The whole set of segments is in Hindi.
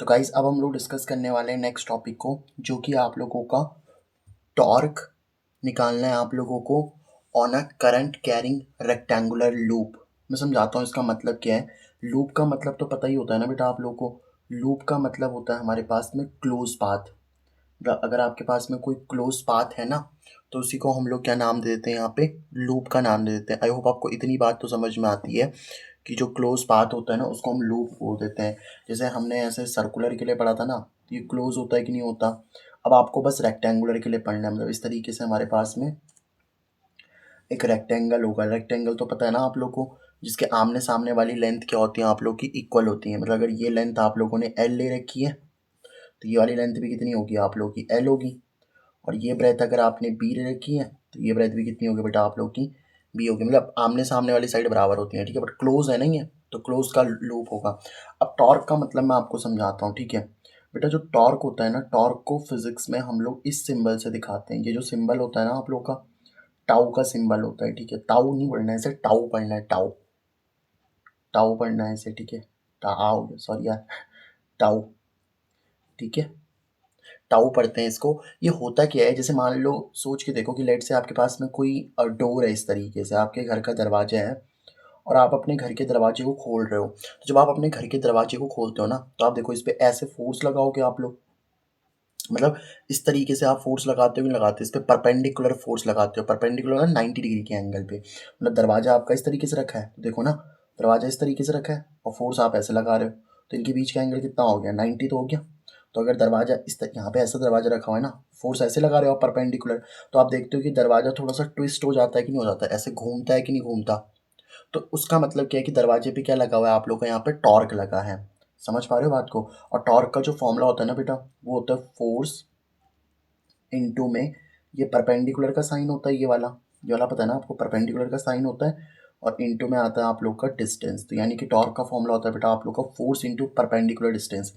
तो गाइस अब हम लोग डिस्कस करने वाले हैं नेक्स्ट टॉपिक को, जो कि आप लोगों का टॉर्क निकालना है आप लोगों को on a current carrying rectangular loop. मैं समझाता हूँ इसका मतलब क्या है। लूप का मतलब तो पता ही होता है ना बेटा आप लोगों को। लूप का मतलब होता है हमारे पास में क्लोज पाथ। अगर आपके पास में कोई क्लोज पाथ है ना, तो उसी को हम लोग क्या नाम दे देते हैं, यहाँ पे लूप का नाम दे देते हैं। आई होप आपको इतनी बात तो समझ में आती है कि जो क्लोज पाथ होता है ना, उसको हम लूप बोल देते हैं। जैसे हमने ऐसे सर्कुलर के लिए पढ़ा था ना, तो ये क्लोज होता है कि नहीं होता। अब आपको बस रेक्टेंगुलर के लिए पढ़ना है, मतलब इस तरीके से हमारे पास में एक रेक्टेंगल होगा। रेक्टेंगल तो पता है ना आप लोग को, जिसके आमने सामने वाली लेंथ क्या होती है आप लोग की, इक्वल होती है। मतलब अगर ये लेंथ आप लोगों ने एल ले रखी है, तो ये वाली लेंथ भी कितनी होगी आप लोग की, एल होगी। और ये ब्रेथ अगर आपने बी ले रखी है, तो ये ब्रेथ भी कितनी होगी बेटा आप लोग की, बी होगी। मतलब आमने सामने वाली साइड बराबर होती है, ठीक है। बट क्लोज है नहीं है, तो क्लोज का लूप होगा। अब टॉर्क का मतलब मैं आपको समझाता हूँ, ठीक है बेटा। जो टॉर्क होता है ना, टॉर्क को फिजिक्स में हम लोग इस सिंबल से दिखाते हैं। ये जो सिंबल होता है ना आप लोग का, टाउ का सिंबल होता है, ठीक है। टाउ नहीं पढ़ना है इसे, टाउ पढ़ना है, टाउ। टाउ पढ़ना है इसे, ठीक है। टाउ, सॉरी यार, टाउ, ठीक है। टाउ पढ़ते हैं इसको। ये होता क्या है, जैसे मान लो, सोच के देखो कि लेट से आपके पास में कोई डोर है, इस तरीके से आपके घर का दरवाजा है, और आप अपने घर के दरवाजे को खोल रहे हो। तो जब आप अपने घर के दरवाजे को खोलते हो ना, तो आप देखो इस पे ऐसे फोर्स लगाओगे आप लोग। मतलब इस तरीके से आप फोर्स लगाते हो कि नहीं लगाते, इस पे परपेंडिकुलर फोर्स लगाते हो। परपेंडिकुलर 90 डिग्री के एंगल पे। मतलब दरवाजा आपका इस तरीके से रखा है, तो देखो ना, दरवाजा इस तरीके से रखा है और फोर्स आप ऐसे लगा रहे हो, तो इनके बीच का एंगल कितना हो गया, 90 तो हो गया। तो अगर दरवाजा यहाँ पे ऐसा दरवाजा रखा हुआ है ना, फोर्स ऐसे लगा रहे हो आप परपेंडिकुलर, तो आप देखते हो कि दरवाजा थोड़ा सा ट्विस्ट हो जाता है कि नहीं हो जाता, ऐसे घूमता है कि नहीं घूमता। तो उसका मतलब क्या है कि दरवाजे पे क्या लगा हुआ है आप लोग का, यहाँ पे टॉर्क लगा है। समझ पा रहे हो बात को। और टॉर्क का जो फॉर्मूला होता है ना बेटा, वो होता है फोर्स इनटू में, ये परपेंडिकुलर का साइन होता है, ये वाला पता है ना आपको, परपेंडिकुलर का साइन होता है। और इनटू में आता है आप लोग का डिस्टेंस। तो यानी कि टॉर्क का फॉर्मूला होता है बेटा आप लोग का force into perpendicular distance.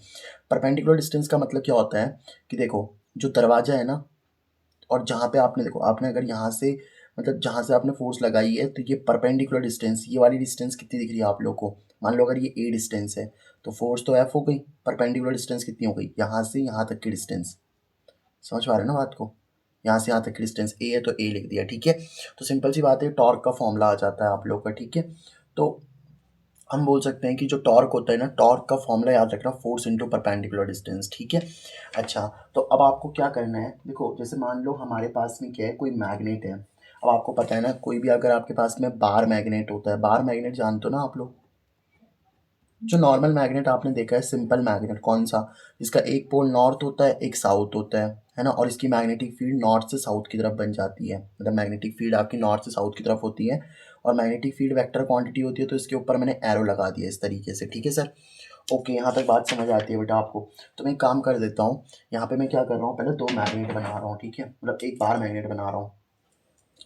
Perpendicular distance का मतलब क्या होता है कि देखो, जो दरवाजा है ना, और जहाँ पे आपने देखो, आपने अगर यहाँ से, मतलब जहाँ से आपने फोर्स लगाई है, तो ये परपेंडिकुलर डिस्टेंस, ये वाली डिस्टेंस कितनी दिख रही है आप लोग को। मान लो अगर ये ए डिस्टेंस है, तो फोर्स तो एफ हो गई, परपेंडिकुलर डिस्टेंस कितनी हो गई, यहाँ से यहाँ तक की डिस्टेंस। समझ पा रहे हो ना बात को। यहाँ से यहाँ तक की डिस्टेंस ए है, तो ए लिख दिया, ठीक है। तो सिंपल सी बात है, टॉर्क का फॉर्मूला आ जाता है आप लोग का, ठीक है। तो हम बोल सकते हैं कि जो टॉर्क होता है ना, टॉर्क का फॉर्मूला याद रखना, फोर्स इनटू परपेंडिकुलर डिस्टेंस, ठीक है। अच्छा, तो अब आपको क्या करना है, देखो जैसे मान लो हमारे पास में क्या है, कोई मैग्नेट है। अब आपको पता है ना, कोई भी अगर आपके पास में बार मैग्नेट होता है, बार मैग्नेट जानते हो ना आप लोग। जो नॉर्मल मैग्नेट आपने देखा है, सिंपल मैग्नेट कौन सा, जिसका एक पोल नॉर्थ होता है, एक साउथ होता है ना। और इसकी मैग्नेटिक फील्ड नॉर्थ से साउथ की तरफ बन जाती है। मतलब मैग्नेटिक फील्ड आपकी नॉर्थ से साउथ की तरफ होती है, और मैग्नेटिक फील्ड वेक्टर क्वांटिटी होती है। तो इसके ऊपर मैंने एरो लगा दिया इस तरीके से, ठीक है सर। ओके, यहाँ तक बात समझ आती है बेटा आपको। तो मैं एक काम कर देता हूँ, यहाँ पे मैं क्या कर रहा हूँ, पहले दो मैग्नेट बना रहा हूँ, ठीक है। मतलब एक बार मैग्नेट बना रहा हूँ।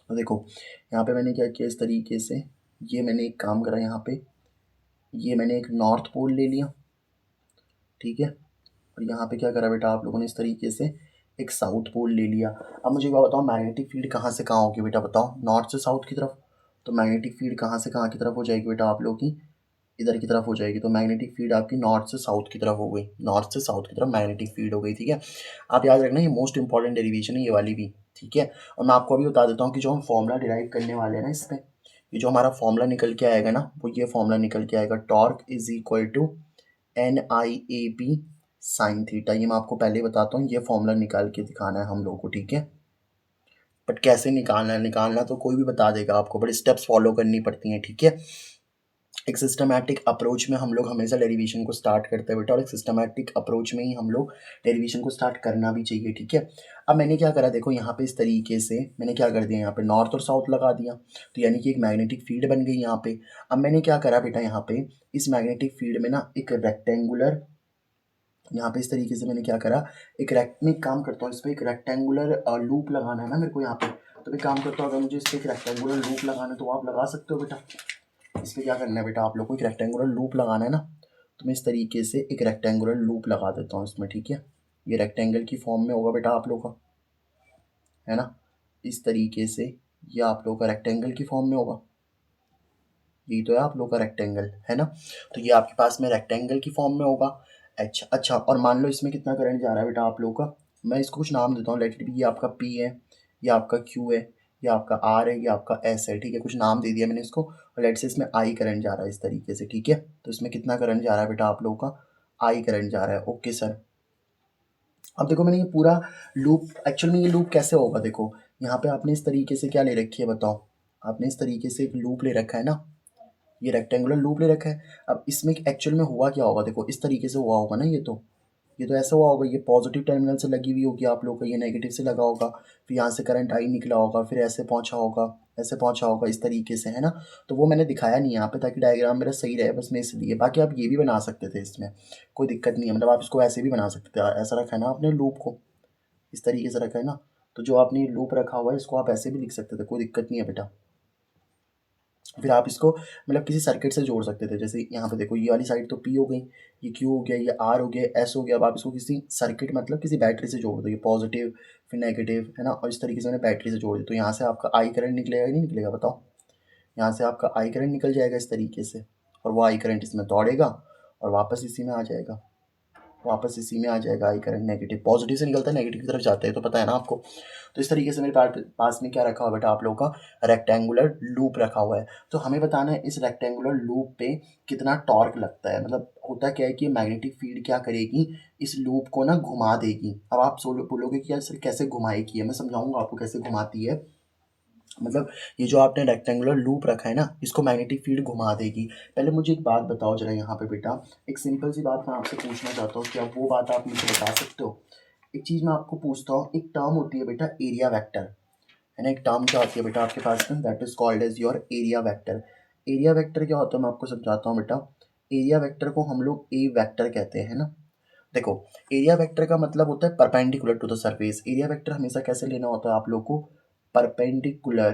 तो देखो यहाँ पे मैंने क्या किया, इस तरीके से, ये मैंने एक काम करा, यहाँ पे ये मैंने एक नॉर्थ पोल ले लिया, ठीक है। और यहाँ पे क्या करा बेटा आप लोगों ने, इस तरीके से एक साउथ पोल ले लिया। अब मुझे क्या बताओ, मैग्नेटिक फील्ड कहाँ से कहाँ होगी बेटा, बताओ, नॉर्थ से साउथ की तरफ। तो मैग्नेटिक फील्ड कहाँ से कहाँ की तरफ हो जाएगी बेटा आप लोगों की, इधर की तरफ हो जाएगी। तो मैग्नेटिक फील्ड आपकी नॉर्थ से साउथ की तरफ हो गई, नॉर्थ से साउथ की तरफ मैग्नेटिक फील्ड हो गई, ठीक है। आप याद रखना, ये मोस्ट इंपॉर्टेंट डेरिवेशन है ये वाली भी, ठीक है। और मैं आपको अभी बता देता हूँ कि जो हम फॉर्मूला डिराइव करने वाले हैं ना इसमें, ये जो हमारा फॉर्मूला निकल के आएगा ना, वो ये फॉर्मूला निकल के आएगा, torque is equal to NIAB sine theta. ये मैं आपको पहले ही बताता हूँ, ये फॉर्मूला निकाल के दिखाना है हम लोगों को, ठीक है। बट कैसे निकालना है, निकालना तो कोई भी बता देगा आपको, बट स्टेप्स फॉलो करनी पड़ती हैं, ठीक है। एक सिस्टमैटिक अप्रोच में हम लोग हमेशा डेरिवेशन को स्टार्ट करते हैं बेटा, और एक सिस्टमैटिक अप्रोच में ही हम लोग डेरिवेशन को स्टार्ट करना भी चाहिए, ठीक है। अब मैंने क्या करा, देखो यहाँ पे इस तरीके से मैंने क्या कर दिया, यहाँ पे नॉर्थ और साउथ लगा दिया, तो यानी कि एक मैग्नेटिक फील्ड बन गई यहाँ पे। अब मैंने क्या करा बेटा, यहाँ पे इस मैग्नेटिक फील्ड में ना एक रेक्टेंगुलर, यहाँ पे इस तरीके से मैंने क्या करा, मैं एक काम करता हूँ, इस पर एक रेक्टेंगुलर लूप लगाना है ना मेरे को यहाँ पे। तो मैं काम करता हूँ, अगर मुझे इस पर एक रेक्टेंगुलर लूप लगाना है, तो आप लगा सकते हो बेटा। इस पर क्या करना है बेटा, आप लोग को एक रेक्टेंगुलर लूप लगाना है ना, तो मैं इस तरीके से एक रेक्टेंगुलर लूप लगा देता हूँ इसमें, ठीक है। ये रेक्टेंगल की फॉर्म में होगा बेटा आप लोग का, है ना, इस तरीके से। ये आप लोग का रेक्टेंगल की फॉर्म में होगा, यही तो है आप लोग का रेक्टेंगल, है ना। तो ये आपके पास में रेक्टेंगल की फॉर्म में होगा। अच्छा अच्छा, और मान लो इसमें कितना करंट जा रहा है बेटा आप लोगों का, मैं इसको कुछ नाम देता हूँ, लेट इट बी, ये आपका पी है, ये आपका क्यू है, ये आपका आर है, ये आपका एस है, ठीक है, कुछ नाम दे दिया मैंने इसको, और लेट से इसमें आई करंट जा रहा है इस तरीके से, ठीक है। तो इसमें कितना करंट जा रहा है बेटा आप लोगों का, आई करंट जा रहा है, ओके सर। अब देखो मैंने ये पूरा लूप, एक्चुअल में ये लूप कैसे होगा, देखो यहाँ पे आपने इस तरीके से क्या ले रखी है बताओ, आपने इस तरीके से एक लूप ले रखा है ना, ये रेक्टेंगुलर लूप ले रखा है। अब इसमें एक्चुअल में हुआ क्या होगा, देखो इस तरीके से हुआ होगा ना, ये तो ऐसा हुआ होगा, ये पॉजिटिव टर्मिनल से लगी हुई होगी आप लोग का, ये नेगेटिव से लगा होगा, फिर यहाँ से करंट आई निकला होगा, फिर ऐसे पहुँचा होगा, ऐसे पहुँचा होगा इस तरीके से, है ना। तो वो मैंने दिखाया नहीं यहाँ पे ताकि डायग्राम मेरा सही रहे, बस मैं इसलिए, बाकी आप ये भी बना सकते थे, इसमें कोई दिक्कत नहीं है, मतलब आप इसको ऐसे भी बना सकते थे, ऐसा रखा है ना आपने लूप को, इस तरीके से रखा है ना, तो जो आपने लूप रखा हुआ है इसको आप ऐसे भी लिख सकते थे, कोई दिक्कत नहीं है बेटा। फिर आप इसको मतलब किसी सर्किट से जोड़ सकते थे, जैसे यहाँ पे देखो ये वाली साइड तो पी हो गई, ये क्यू हो गया, ये आर हो गया, एस हो गया, अब आप इसको किसी सर्किट मतलब किसी बैटरी से जोड़ दो, ये पॉजिटिव फिर नेगेटिव, है ना, और इस तरीके से मैंने बैटरी से जोड़ दी, तो यहाँ से आपका आई करंट निकलेगा कि नहीं निकलेगा बताओ, यहाँ से आपका आई करंट निकल जाएगा इस तरीके से, और वो आई करंट इसमें दौड़ेगा और वापस इसी में आ जाएगा, वापस इसी में आ जाएगा, आई करंट नेगेटिव पॉजिटिव से निकलता है नेगेटिव की तरफ जाता है, तो पता है ना आपको। तो इस तरीके से मेरे पास में क्या रखा हुआ बेटा आप लोगों का, रेक्टेंगुलर लूप रखा हुआ है। तो हमें बताना है इस रेक्टेंगुलर लूप पे कितना टॉर्क लगता है, मतलब होता क्या है कि मैग्नेटिक फील्ड क्या करेगी, इस लूप को ना घुमा देगी। अब आप बोलोगे कि यार सर कैसे घुमाएगी है, मैं समझाऊंगा आपको कैसे घुमाती है। मतलब ये जो आपने रेक्टेंगुलर लूप रखा है ना, इसको मैग्नेटिक फील्ड घुमा देगी। पहले मुझे एक बात बताओ जरा यहाँ पे बेटा, एक सिंपल सी बात मैं आपसे पूछना चाहता हूँ, क्या वो बात आप मुझे बता सकते हो। एक चीज़ मैं आपको पूछता हूँ, एक टर्म होती है बेटा एरिया वेक्टर, है ना, एक टर्म क्या होती है बेटा आपके पास में, that is called as your area vector. Area vector क्या होता है मैं आपको समझाता हूँ बेटा। एरिया वेक्टर को हम लोग ए वेक्टर कहते हैं ना। देखो एरिया वेक्टर का मतलब होता है perpendicular to the surface. Area vector हमेशा कैसे लेना होता है आप लोग को, परपेंडिकुलर,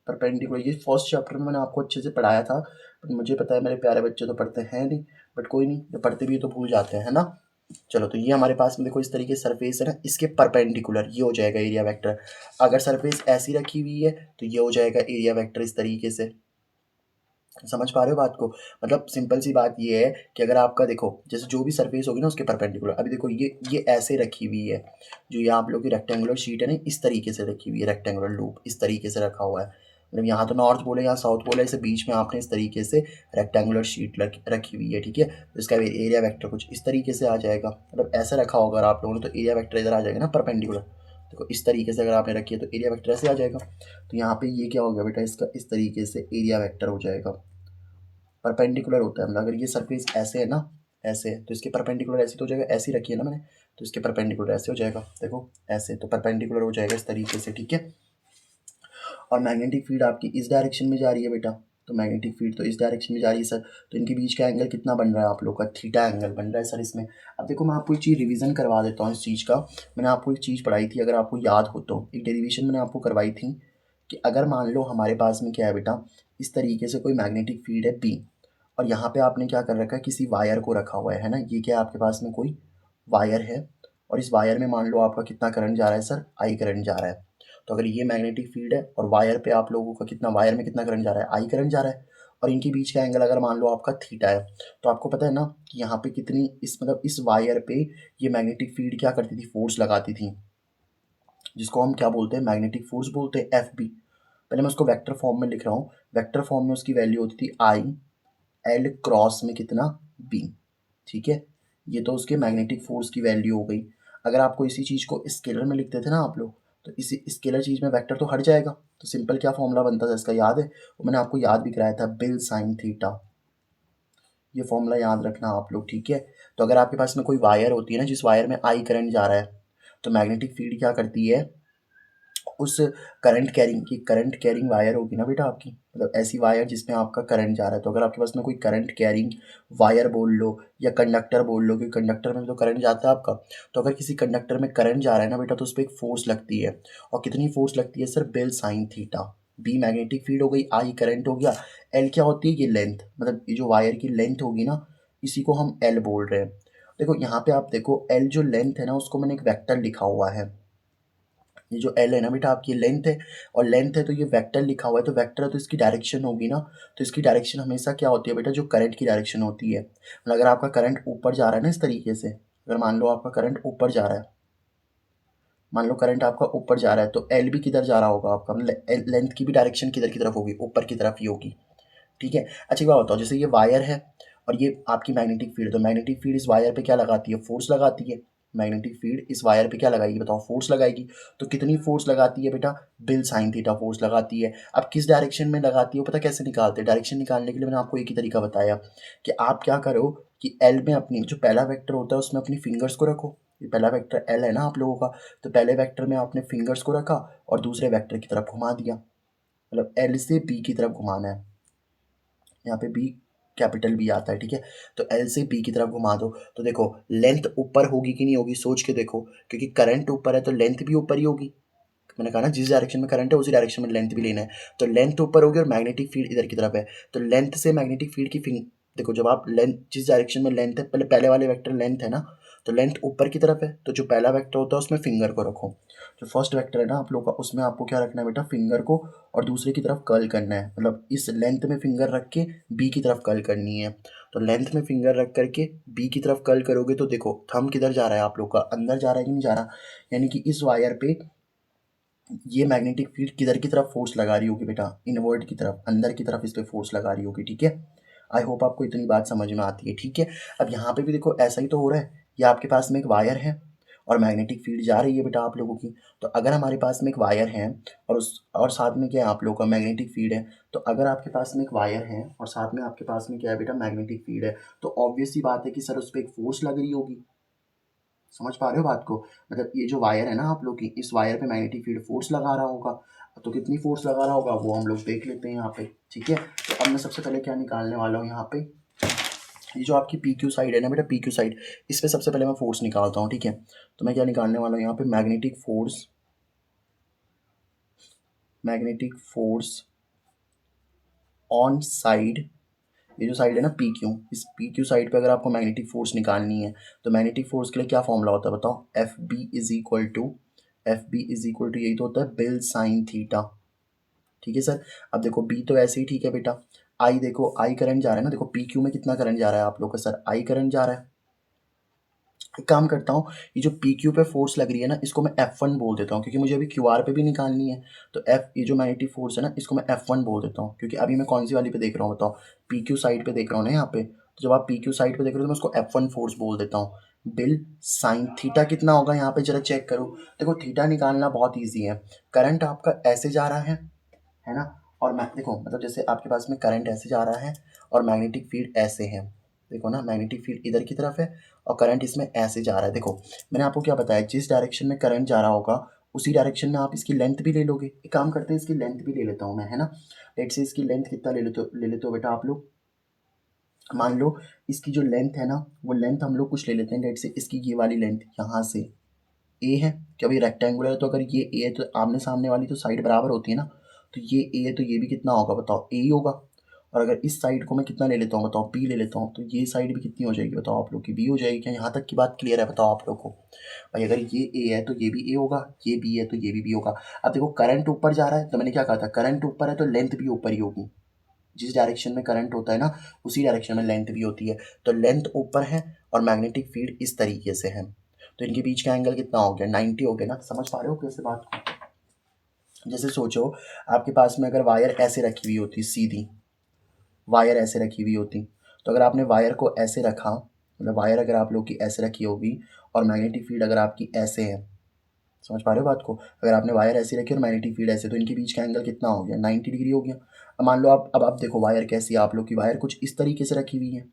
परपेंडिकुलर। ये फर्स्ट चैप्टर में मैंने आपको अच्छे से पढ़ाया था, बट मुझे पता है मेरे प्यारे बच्चे तो पढ़ते हैं नहीं, बट कोई नहीं, जो पढ़ते भी तो भूल जाते हैं, है ना। चलो तो ये हमारे पास में देखो इस तरीके सरफेस है ना, इसके परपेंडिकुलर ये हो जाएगा एरिया वेक्टर। अगर सरफेस ऐसी रखी हुई है तो ये हो जाएगा एरिया वेक्टर इस तरीके से। समझ पा रहे हो बात को, मतलब सिंपल सी बात ये है कि अगर आपका देखो जैसे जो भी सरफेस होगी ना उसके परपेंडिकुलर, अभी देखो ये ऐसे रखी हुई है, जो ये आप लोग की रेक्टेंगुलर शीट है ना, इस तरीके से रखी हुई है, रेक्टेंगुलर लूप इस तरीके से रखा हुआ है, मतलब यहाँ तो नॉर्थ पोल है यहाँ साउथ पोल है, इसे बीच में आपने इस तरीके से रेक्टेंगुलर शीट रखी हुई है, ठीक है। तो इसका एरिया वेक्टर कुछ इस तरीके से आ जाएगा, मतलब ऐसा रखा होगा अगर आप लोगों ने, तो एरिया वेक्टर इधर आ जाएगा ना परपेंडिकुलर। देखो इस तरीके से अगर आपने रखी है तो एरिया वेक्टर ऐसे आ जाएगा। तो यहाँ पे ये क्या हो गया बेटा, इसका इस तरीके से एरिया वेक्टर हो जाएगा। परपेंडिकुलर होता है, मतलब अगर ये सरफेस ऐसे है ना, ऐसे है तो इसके परपेंडिकुलर ऐसे तो हो जाएगा, ऐसी रखी है ना मैंने, तो इसके परपेंडिकुलर ऐसे हो जाएगा, देखो ऐसे, तो परपेंडिकुलर हो जाएगा इस तरीके से, ठीक है। और मैग्नेटिक फील्ड आपकी इस डायरेक्शन में जा रही है बेटा, तो मैग्नेटिक फील्ड तो इस डायरेक्शन में जा रही है सर, तो इनके बीच का एंगल कितना बन रहा है आप लोग का, थीटा एंगल बन रहा है सर इसमें। अब देखो मैं आपको एक चीज़ रिवीजन करवा देता हूँ इस चीज़ का। मैंने आपको एक चीज़ पढ़ाई थी, अगर आपको याद हो तो, एक डेरिवेशन मैंने आपको करवाई थी कि अगर मान लो हमारे पास में क्या है बेटा, इस तरीके से कोई मैग्नेटिक फील्ड है बी, और यहाँ पे आपने क्या कर रखा है, किसी वायर को रखा हुआ है ना, ये क्या है आपके पास में कोई वायर है, और इस वायर में मान लो आपका कितना करंट जा रहा है सर, आई करंट जा रहा है। तो अगर ये मैग्नेटिक फील्ड है और वायर पे आप लोगों का कितना, वायर में कितना करंट जा रहा है, आई करंट जा रहा है, और इनके बीच का एंगल अगर मान लो आपका थीटा है, तो आपको पता है ना कि यहाँ पे कितनी इस मतलब इस वायर पे ये मैग्नेटिक फील्ड क्या करती थी, फोर्स लगाती थी, जिसको हम क्या बोलते हैं, मैग्नेटिक फोर्स बोलते हैं, एफ बी। पहले मैं उसको वेक्टर फॉर्म में लिख रहा हूँ, वेक्टर फॉर्म में उसकी वैल्यू होती थी आई एल क्रॉस में कितना, बी, ठीक है। ये तो उसके मैग्नेटिक फोर्स की वैल्यू हो गई। अगर आपको इसी चीज़ को स्केलर में लिखते थे ना आप लोग, तो इसी स्केलर चीज़ में वेक्टर तो हट जाएगा, तो सिंपल क्या फॉर्मूला बनता था इसका, याद है, वो मैंने आपको याद भी कराया था, बिल साइन थीटा। ये फॉर्मूला याद रखना आप लोग, ठीक है। तो अगर आपके पास में कोई वायर होती है ना, जिस वायर में आई करंट जा रहा है, तो मैग्नेटिक फील्ड क्या करती है, उस करंट कैरिंग वायर होगी ना बेटा आपकी, मतलब ऐसी वायर जिसमें आपका करंट जा रहा है, तो अगर आपके पास में कोई करंट कैरिंग वायर बोल लो या कंडक्टर बोल लो, क्योंकि कंडक्टर में तो करंट जाता है आपका, तो अगर किसी कंडक्टर में करंट जा रहा है ना बेटा, तो उस पर एक फोर्स लगती है, और कितनी फोर्स लगती है sir, BIL sine theta. B magnetic field हो गई, आई करंट हो गया, एल क्या होती है, ये लेंथ, मतलब ये जो वायर की लेंथ होगी ना, इसी को हम एल बोल रहे हैं। देखो यहाँ पे आप देखो एल जो लेंथ है ना, उसको मैंने एक वेक्टर लिखा हुआ है, ये जो एल है ना बेटा आपकी लेंथ है, और लेंथ है तो ये वेक्टर लिखा हुआ है, तो वेक्टर है तो इसकी डायरेक्शन होगी ना, तो इसकी डायरेक्शन हमेशा क्या होती है बेटा, जो करंट की डायरेक्शन होती है। मतलब अगर आपका करंट ऊपर जा रहा है ना इस तरीके से, अगर मान लो आपका करंट ऊपर जा रहा है, मान लो करंट आपका ऊपर जा रहा है, तो एल भी किधर जा रहा होगा आपका, मतलब लेंथ की भी डायरेक्शन किधर की तरफ होगी, ऊपर की तरफ ही होगी। ठीक है। अच्छा एक बात बताओ, जैसे ये वायर है और ये आपकी मैग्नेटिक फील्ड है, तो मैग्नेटिक फील्ड इस वायर पे क्या लगाती है, फोर्स लगाती है। मैग्नेटिक फील्ड इस वायर पे क्या लगाएगी बताओ, फोर्स लगाएगी। तो कितनी फोर्स लगाती है बेटा, बिल साइन थीटा फोर्स लगाती है। अब किस डायरेक्शन में लगाती है पता कैसे निकालते हैं, डायरेक्शन निकालने के लिए मैंने आपको एक ही तरीका बताया कि आप क्या करो कि एल में अपनी जो पहला वेक्टर होता है उसमें अपनी फिंगर्स को रखो। ये पहला वेक्टर एल है ना आप लोगों का, तो पहले वेक्टर में आपने फिंगर्स को रखा और दूसरे वेक्टर की तरफ घुमा दिया, मतलब एल से बी की तरफ घुमाना है। यहाँ पे बी कैपिटल बी आता है, ठीक है। तो एल से बी की तरफ घुमा दो, तो देखो लेंथ ऊपर होगी कि नहीं होगी, सोच के देखो, क्योंकि करंट ऊपर है तो लेंथ भी ऊपर ही होगी। मैंने कहा ना जिस डायरेक्शन में करंट है उसी डायरेक्शन में लेंथ भी लेना है, तो लेंथ ऊपर होगी और मैग्नेटिक फील्ड इधर की तरफ है, तो लेंथ से मैग्नेटिक फील्ड की देखो जब आप लेंथ जिस डायरेक्शन में लेंथ है, पहले वाले वेक्टर लेंथ है ना, तो लेंथ ऊपर की तरफ है, तो जो पहला वेक्टर होता है उसमें फिंगर को रखो। जो फर्स्ट वेक्टर है ना आप लोग का, उसमें आपको क्या रखना है बेटा, फिंगर को, और दूसरे की तरफ कर्ल करना है, मतलब इस लेंथ में फिंगर रख के बी की तरफ कर्ल करनी है। तो लेंथ में फिंगर रख करके बी की तरफ कर्ल करोगे तो देखो थंब किधर जा रहा है आप लोग का, अंदर जा रहा है कि नहीं जा रहा, यानी कि इस वायर पे ये मैग्नेटिक फील्ड किधर की तरफ फोर्स लगा रही होगी बेटा, इनवर्ड की तरफ, अंदर की तरफ इस पे फोर्स लगा रही होगी, ठीक है। आई होप आपको इतनी बात समझ में आती है, ठीक है। अब यहाँ पे भी देखो ऐसा ही तो हो रहा है, ये आपके पास में एक वायर है और मैग्नेटिक फील्ड जा रही है बेटा आप लोगों की। तो अगर हमारे पास में एक वायर है और साथ में क्या है आप लोगों का मैग्नेटिक फील्ड है, तो अगर आपके पास में एक वायर है और साथ में आपके पास में क्या है बेटा, मैग्नेटिक फील्ड है, तो ऑब्वियस सी बात है कि सर उस पर एक फोर्स लग रही होगी। समझ पा रहे हो बात को, मतलब ये जो वायर है ना आप लोग की, इस वायर पे मैग्नेटिक फील्ड फोर्स लगा रहा होगा, तो कितनी फोर्स लगा रहा होगा वो हम लोग देख लेते हैं यहाँ पे, ठीक है। तो अब मैं सबसे पहले क्या निकालने वाला हूँ यहाँ पे, ये जो आपकी पी क्यू साइड है ना बेटा, पी क्यू साइड, इस पे सबसे पहले मैं फोर्स निकालता हूँ, ठीक है। तो मैं क्या निकालने वाला हूँ यहाँ पे, magnetic force, magnetic force on side, ये जो साइड है ना पी क्यू, इस पी क्यू साइड पे अगर आपको मैग्नेटिक फोर्स निकालनी है, तो मैग्नेटिक फोर्स के लिए क्या फॉर्मूला होता है बताओ, F B is equal to, F B is equal to यही तो होता है बिल साइन थीटा, ठीक है सर। अब देखो बी तो ऐसे ही ठीक है बेटा, आई देखो आई करंट जा रहा है ना, देखो पी क्यू में कितना करंट जा रहा है आप लोग का, सर आई करंट जा रहा है। एक काम करता हूँ, ये जो पी क्यू पे फोर्स लग रही है ना, इसको मैं F1 बोल देता हूँ, क्योंकि मुझे अभी क्यू आर पे भी निकालनी है। तो एफ ये जो मैग्नेटिक फोर्स है ना, इसको मैं F1 बोल देता हूँ, क्योंकि अभी मैं कौन सी वाली पे देख रहा हूँ बताओ, पी क्यू साइड पे देख रहा हूँ ना यहाँ पे। तो जब आप पी क्यू साइड पे देख रहे हो तो मैं उसको F1 फोर्स बोल देता हूँ। बिल साइन थीटा कितना होगा यहाँ पे जरा चेक करो। देखो थीटा निकालना बहुत ईजी है, करंट आपका ऐसे जा रहा है ना, और मैं देखो मतलब जैसे आपके पास में करंट ऐसे जा रहा है और मैग्नेटिक फील्ड ऐसे है, देखो ना मैग्नेटिक फील्ड इधर की तरफ है और करंट इसमें ऐसे जा रहा है। देखो मैंने आपको क्या बताया, जिस डायरेक्शन में करंट जा रहा होगा उसी डायरेक्शन में आप इसकी लेंथ भी ले लोगे। एक काम करते हैं, इसकी लेंथ भी ले लेता हूँ मैं, है ना। लेट से इसकी लेंथ कितना ले लेते हो बेटा आप लोग, मान लो इसकी जो लेंथ है ना, वो लेंथ हम लोग कुछ ले लेते हैं, लेट से इसकी ये वाली लेंथ यहाँ से ए है, क्या भाई रेक्टेंगुलर है, तो अगर ये ए है तो आमने सामने वाली तो साइड बराबर होती है ना, तो ये ए है तो ये भी कितना होगा बताओ, ए ही होगा। और अगर इस साइड को मैं कितना ले लेता हूँ बताओ, बी ले लेता हूँ, तो ये साइड भी कितनी हो जाएगी बताओ आप लोग की, बी हो जाएगी। क्या यहाँ तक की बात क्लियर है बताओ आप लोग को, भाई अगर ये ए है तो ये भी ए होगा, ये बी है तो ये भी बी होगा। अब देखो करंट ऊपर जा रहा है, तो मैंने क्या कहा था, करंट ऊपर है तो लेंथ भी ऊपर ही होगी, जिस डायरेक्शन में करंट होता है ना उसी डायरेक्शन में लेंथ भी होती है। तो लेंथ ऊपर है और मैग्नेटिक फील्ड इस तरीके से है, तो इनके बीच का एंगल कितना हो गया, 90 हो गया ना। समझ पा रहे हो कैसे बात को, जैसे सोचो आपके पास में अगर वायर ऐसे रखी हुई होती, सीधी वायर ऐसे रखी हुई होती, तो अगर आपने वायर को ऐसे रखा, मतलब वायर अगर आप लोग की ऐसे रखी होगी और मैग्नेटिक फील्ड अगर आपकी ऐसे है, समझ पा रहे हो बात को, अगर आपने वायर ऐसी रखी और मैग्नेटिक फील्ड ऐसे, तो इनके बीच का एंगल कितना हो गया, 90 डिग्री हो गया। अब मान लो आप, अब आप देखो वायर कैसी है, आप लोग की वायर कुछ इस तरीके से रखी हुई है,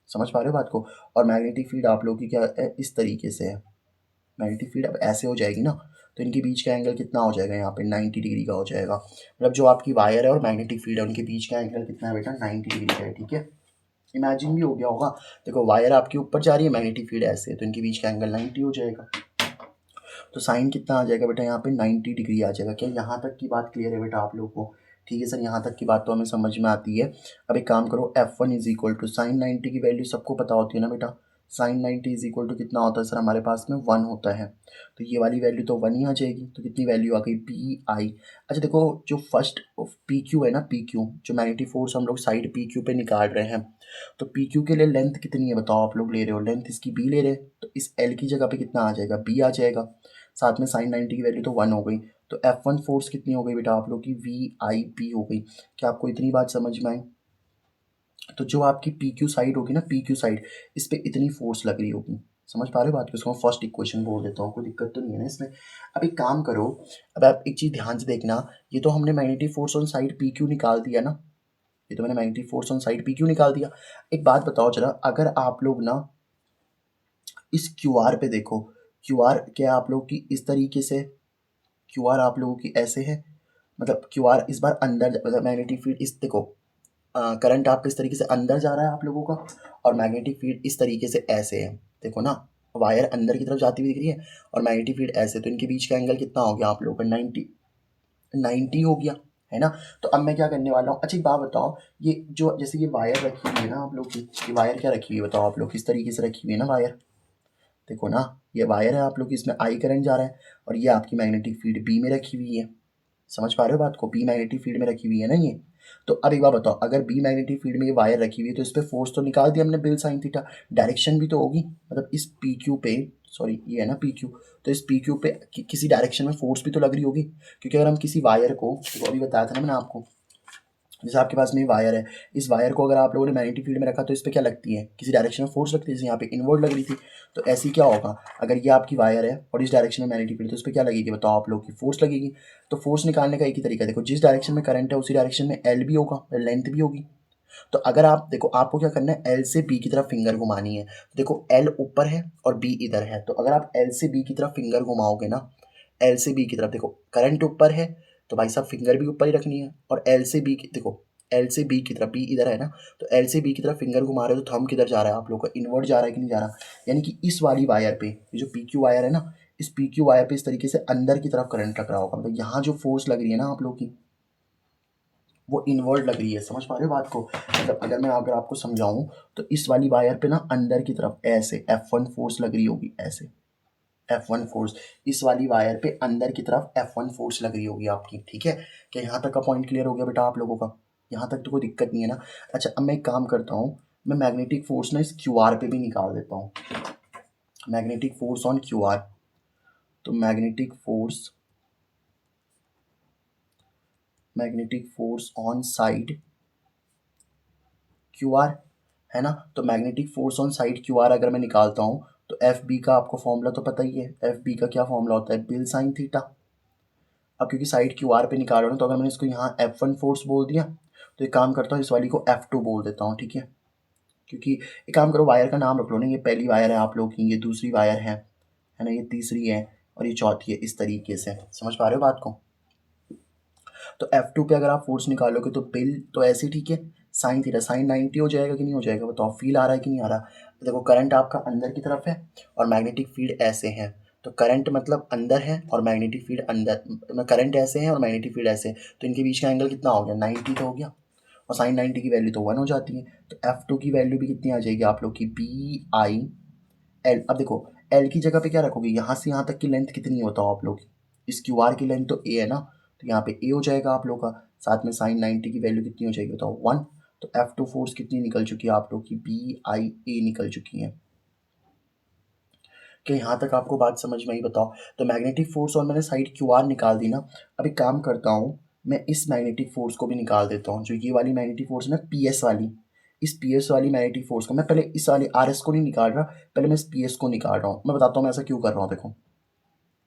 समझ पा रहे हो बात को, और मैग्नेटिक फील्ड आप लोग की क्या है, इस तरीके से है। मैग्नेटिक फील्ड अब ऐसे हो जाएगी ना, तो इनके बीच का एंगल कितना हो जाएगा यहाँ पे, 90 डिग्री का हो जाएगा। मतलब जो आपकी वायर है और मैग्नेटिक फील्ड है उनके बीच का एंगल कितना है बेटा, 90 डिग्री का है, ठीक है। इमेजिन भी हो गया होगा, देखो वायर आपकी ऊपर जा रही है, मैग्नेटिक फील्ड ऐसे, तो इनके बीच का एंगल 90 हो जाएगा। तो साइन कितना आ जाएगा बेटा यहाँ पे, 90 डिग्री आ जाएगा। क्या यहाँ तक की बात क्लियर है बेटा आप लोग को, ठीक है सर, यहाँ तक की बात तो हमें समझ में आती है। अब एक काम करो, F1 is equal to sign 90 की वैल्यू सबको पता होती है ना बेटा, साइन 90 इज इक्वल टू कितना होता है सर हमारे पास में 1 होता है। तो ये वाली वैल्यू तो 1 ही आ जाएगी। तो कितनी वैल्यू आ गई पी आई। अच्छा देखो जो फर्स्ट पी क्यू है ना, पी क्यू जो मैग्नेटिक फोर्स हम लोग साइड पी क्यू पे निकाल रहे हैं, तो पी क्यू के लिए लेंथ कितनी है बताओ, आप लोग ले रहे हो लेंथ इसकी बी ले रहे हैं, तो इस एल की जगह पे कितना आ जाएगा, बी आ जाएगा। साथ में साइन 90 की वैल्यू तो 1 हो गई। तो F1 फोर्स कितनी हो गई बेटा आप लोग की, वी आई पी हो गई। क्या आपको इतनी बात समझ में आई? तो जो आपकी पी क्यू साइड होगी ना, पी क्यू साइड, इस पर इतनी फोर्स लग रही होगी। समझ पा रहे हो बात को? इसको मैं फर्स्ट इक्वेशन बोल देता हूँ, कोई दिक्कत तो नहीं है ना इसमें। अब एक काम करो, अब आप एक चीज़ ध्यान से देखना, ये तो हमने magnetic force on side P Q निकाल दिया ना, ये तो मैंने magnetic force on side P Q निकाल दिया। एक बात बताओ जरा, अगर आप लोग ना इस क्यू आर पे देखो, क्यू आर क्या आप लोग की इस तरीके से, क्यू आर आप लोगों की ऐसे है, मतलब क्यू आर इस बार अंदर, मतलब मैग्नेटिक फील्ड इस देखो, करंट आपका इस तरीके से अंदर जा रहा है आप लोगों का, और मैग्नेटिक फील्ड इस तरीके से ऐसे है, देखो ना, वायर अंदर की तरफ जाती हुई दिख रही है और मैग्नेटिक फील्ड ऐसे, तो इनके बीच का एंगल कितना हो गया आप लोगों का, 90 हो गया, है ना। तो अब मैं क्या करने वाला हूँ, अच्छा एक बात बताओ, ये जो जैसे ये वायर रखी हुई है ना आप लोग की, ये वायर क्या रखी हुई है बताओ आप लोग, किस तरीके से रखी हुई है ना वायर, देखो ना, ये वायर है आप लोग की, इसमें आई करंट जा रहा है, और ये आपकी मैग्नेटिक फील्ड बी में रखी हुई है। समझ पा रहे हो बात को, बी मैग्नेटिक फील्ड में रखी हुई है ना ये। तो अब एक बार बताओ, अगर बी मैग्नेटिक फील्ड में ये वायर रखी हुई है, तो इस पे फोर्स तो निकाल दिया हमने बिल साइन थीटा, डायरेक्शन भी तो होगी, मतलब इस पी क्यू पे, सॉरी ये है ना पी क्यू, तो इस पी क्यू पे किसी डायरेक्शन में फोर्स भी तो लग रही होगी, क्योंकि अगर हम किसी वायर को, तो अभी बताया था ना मैंने आपको, जैसे आपके पास में ये वायर है, इस वायर को अगर आप लोगों ने मैग्नेटिक फील्ड में रखा तो इस पर क्या लगती है, किसी डायरेक्शन में फोर्स लगती है, जैसे यहाँ पे इनवर्ड लग रही थी। तो ऐसी क्या होगा, अगर ये आपकी वायर है और इस डायरेक्शन में मैग्नेटिक फील्ड, तो इस पर क्या लगेगी बताओ आप लोग की, फोर्स लगेगी। तो फोर्स निकालने का एक ही तरीका, देखो जिस डायरेक्शन में करंट है उसी डायरेक्शन में एल भी होगा, लेंथ भी होगी। तो अगर आप देखो, आपको क्या करना है, एल से बी की तरफ फिंगर घुमानी है, तो देखो एल ऊपर है और बी इधर है, तो अगर आप एल से बी की तरफ फिंगर घुमाओगे ना, एल से बी की तरफ, देखो करंट ऊपर है तो भाई साहब फिंगर भी ऊपर ही रखनी है, और एल से बी की देखो, एल से बी की तरफ, बी इधर है ना, तो एल से बी की तरफ फिंगर घुमा रहे हो तो थंब किधर जा रहा है आप लोग का, इनवर्ड जा रहा है कि नहीं जा रहा। यानी कि इस वाली वायर पे, ये जो पी क्यू वायर है ना, इस पी क्यू वायर पे इस तरीके से अंदर की तरफ करंट लग रहा होगा, मतलब यहाँ जो फोर्स लग रही है ना आप लोग की, वो इनवर्ड लग रही है। समझ पा रहे हो बात को? मतलब अगर आपको समझाऊं, तो इस वाली वायर पे ना अंदर की तरफ ऐसे F1 फोर्स लग रही होगी, ऐसे F1 फोर्स, इस वाली वायर पे अंदर की तरफ F1 फोर्स लग रही होगी आपकी। ठीक है, क्या यहाँ तक का पॉइंट क्लियर हो गया बेटा आप लोगों का? यहाँ तक तो कोई दिक्कत नहीं है ना। अच्छा अब मैं एक काम करता हूँ, मैं मैग्नेटिक फोर्स ना इस क्यू आर पे भी निकाल देता हूँ, magnetic force on Q R. तो magnetic force on side Q R, है ना। तो magnetic force on side Q R अगर मैं निकालता हूँ, तो एफ बी का आपको फॉर्मूला तो पता ही है, एफ बी का क्या फॉर्मूला होता है, बिल साइन थीटा। अब क्योंकि साइड क्यू आर पे निकाल रहा हूँ, तो अगर मैंने इसको यहाँ F1 फोर्स बोल दिया, तो एक काम करता हूँ, इस वाली को F2 बोल देता हूँ, ठीक है। क्योंकि एक काम करो, वायर का नाम रख लो ना, ये पहली वायर है आप लोग की, ये दूसरी वायर है ना, ये तीसरी है और ये चौथी है, इस तरीके से। समझ पा रहे हो बात को? तो F2 पे अगर आप फोर्स निकालोगे तो बिल तो ऐसे ही, ठीक है, साइन थीटा, साइन 90 हो जाएगा कि नहीं हो जाएगा बताओ, फील आ रहा है कि नहीं आ रहा। देखो करंट आपका अंदर की तरफ है और मैग्नेटिक फील्ड ऐसे है, तो करंट मतलब अंदर है और मैग्नेटिक फील्ड अंदर, करंट ऐसे है और मैग्नेटिक फील्ड ऐसे, तो इनके बीच का एंगल कितना हो गया, 90 तो हो गया, और साइन 90 की वैल्यू तो 1 हो जाती है। तो F2 की वैल्यू भी कितनी आ जाएगी आप लोग की, बी आई एल। अब देखो एल की जगह पे क्या रखोगे, यहाँ से यहाँ तक की लेंथ कितनी है बताओ आप लोग, इस क्यू आर की लेंथ तो ए है ना, तो यहाँ पे ए हो जाएगा आप लोग का, साथ में साइन 90 की वैल्यू कितनी हो जाएगी बताओ, 1। तो F2 फोर्स कितनी निकल चुकी है आप लोग की, बी आई ए निकल चुकी है। क्या यहाँ तक आपको बात समझ में आई बताओ? तो मैग्नेटिक फोर्स और मैंने साइड क्यू आर निकाल दी ना। अब एक काम करता हूँ, मैं इस मैग्नेटिक फोर्स को भी निकाल देता हूँ, जो ये वाली मैग्नेटिक फोर्स है ना, पी एस वाली, इस पी एस वाली मैग्नेटिक फोर्स को मैं पहले इस वाली आर एस को नहीं निकाल रहा, पहले मैं इस पी एस को निकाल रहा हूँ। मैं बताता हूँ मैं ऐसा क्यों कर रहा हूँ, देखो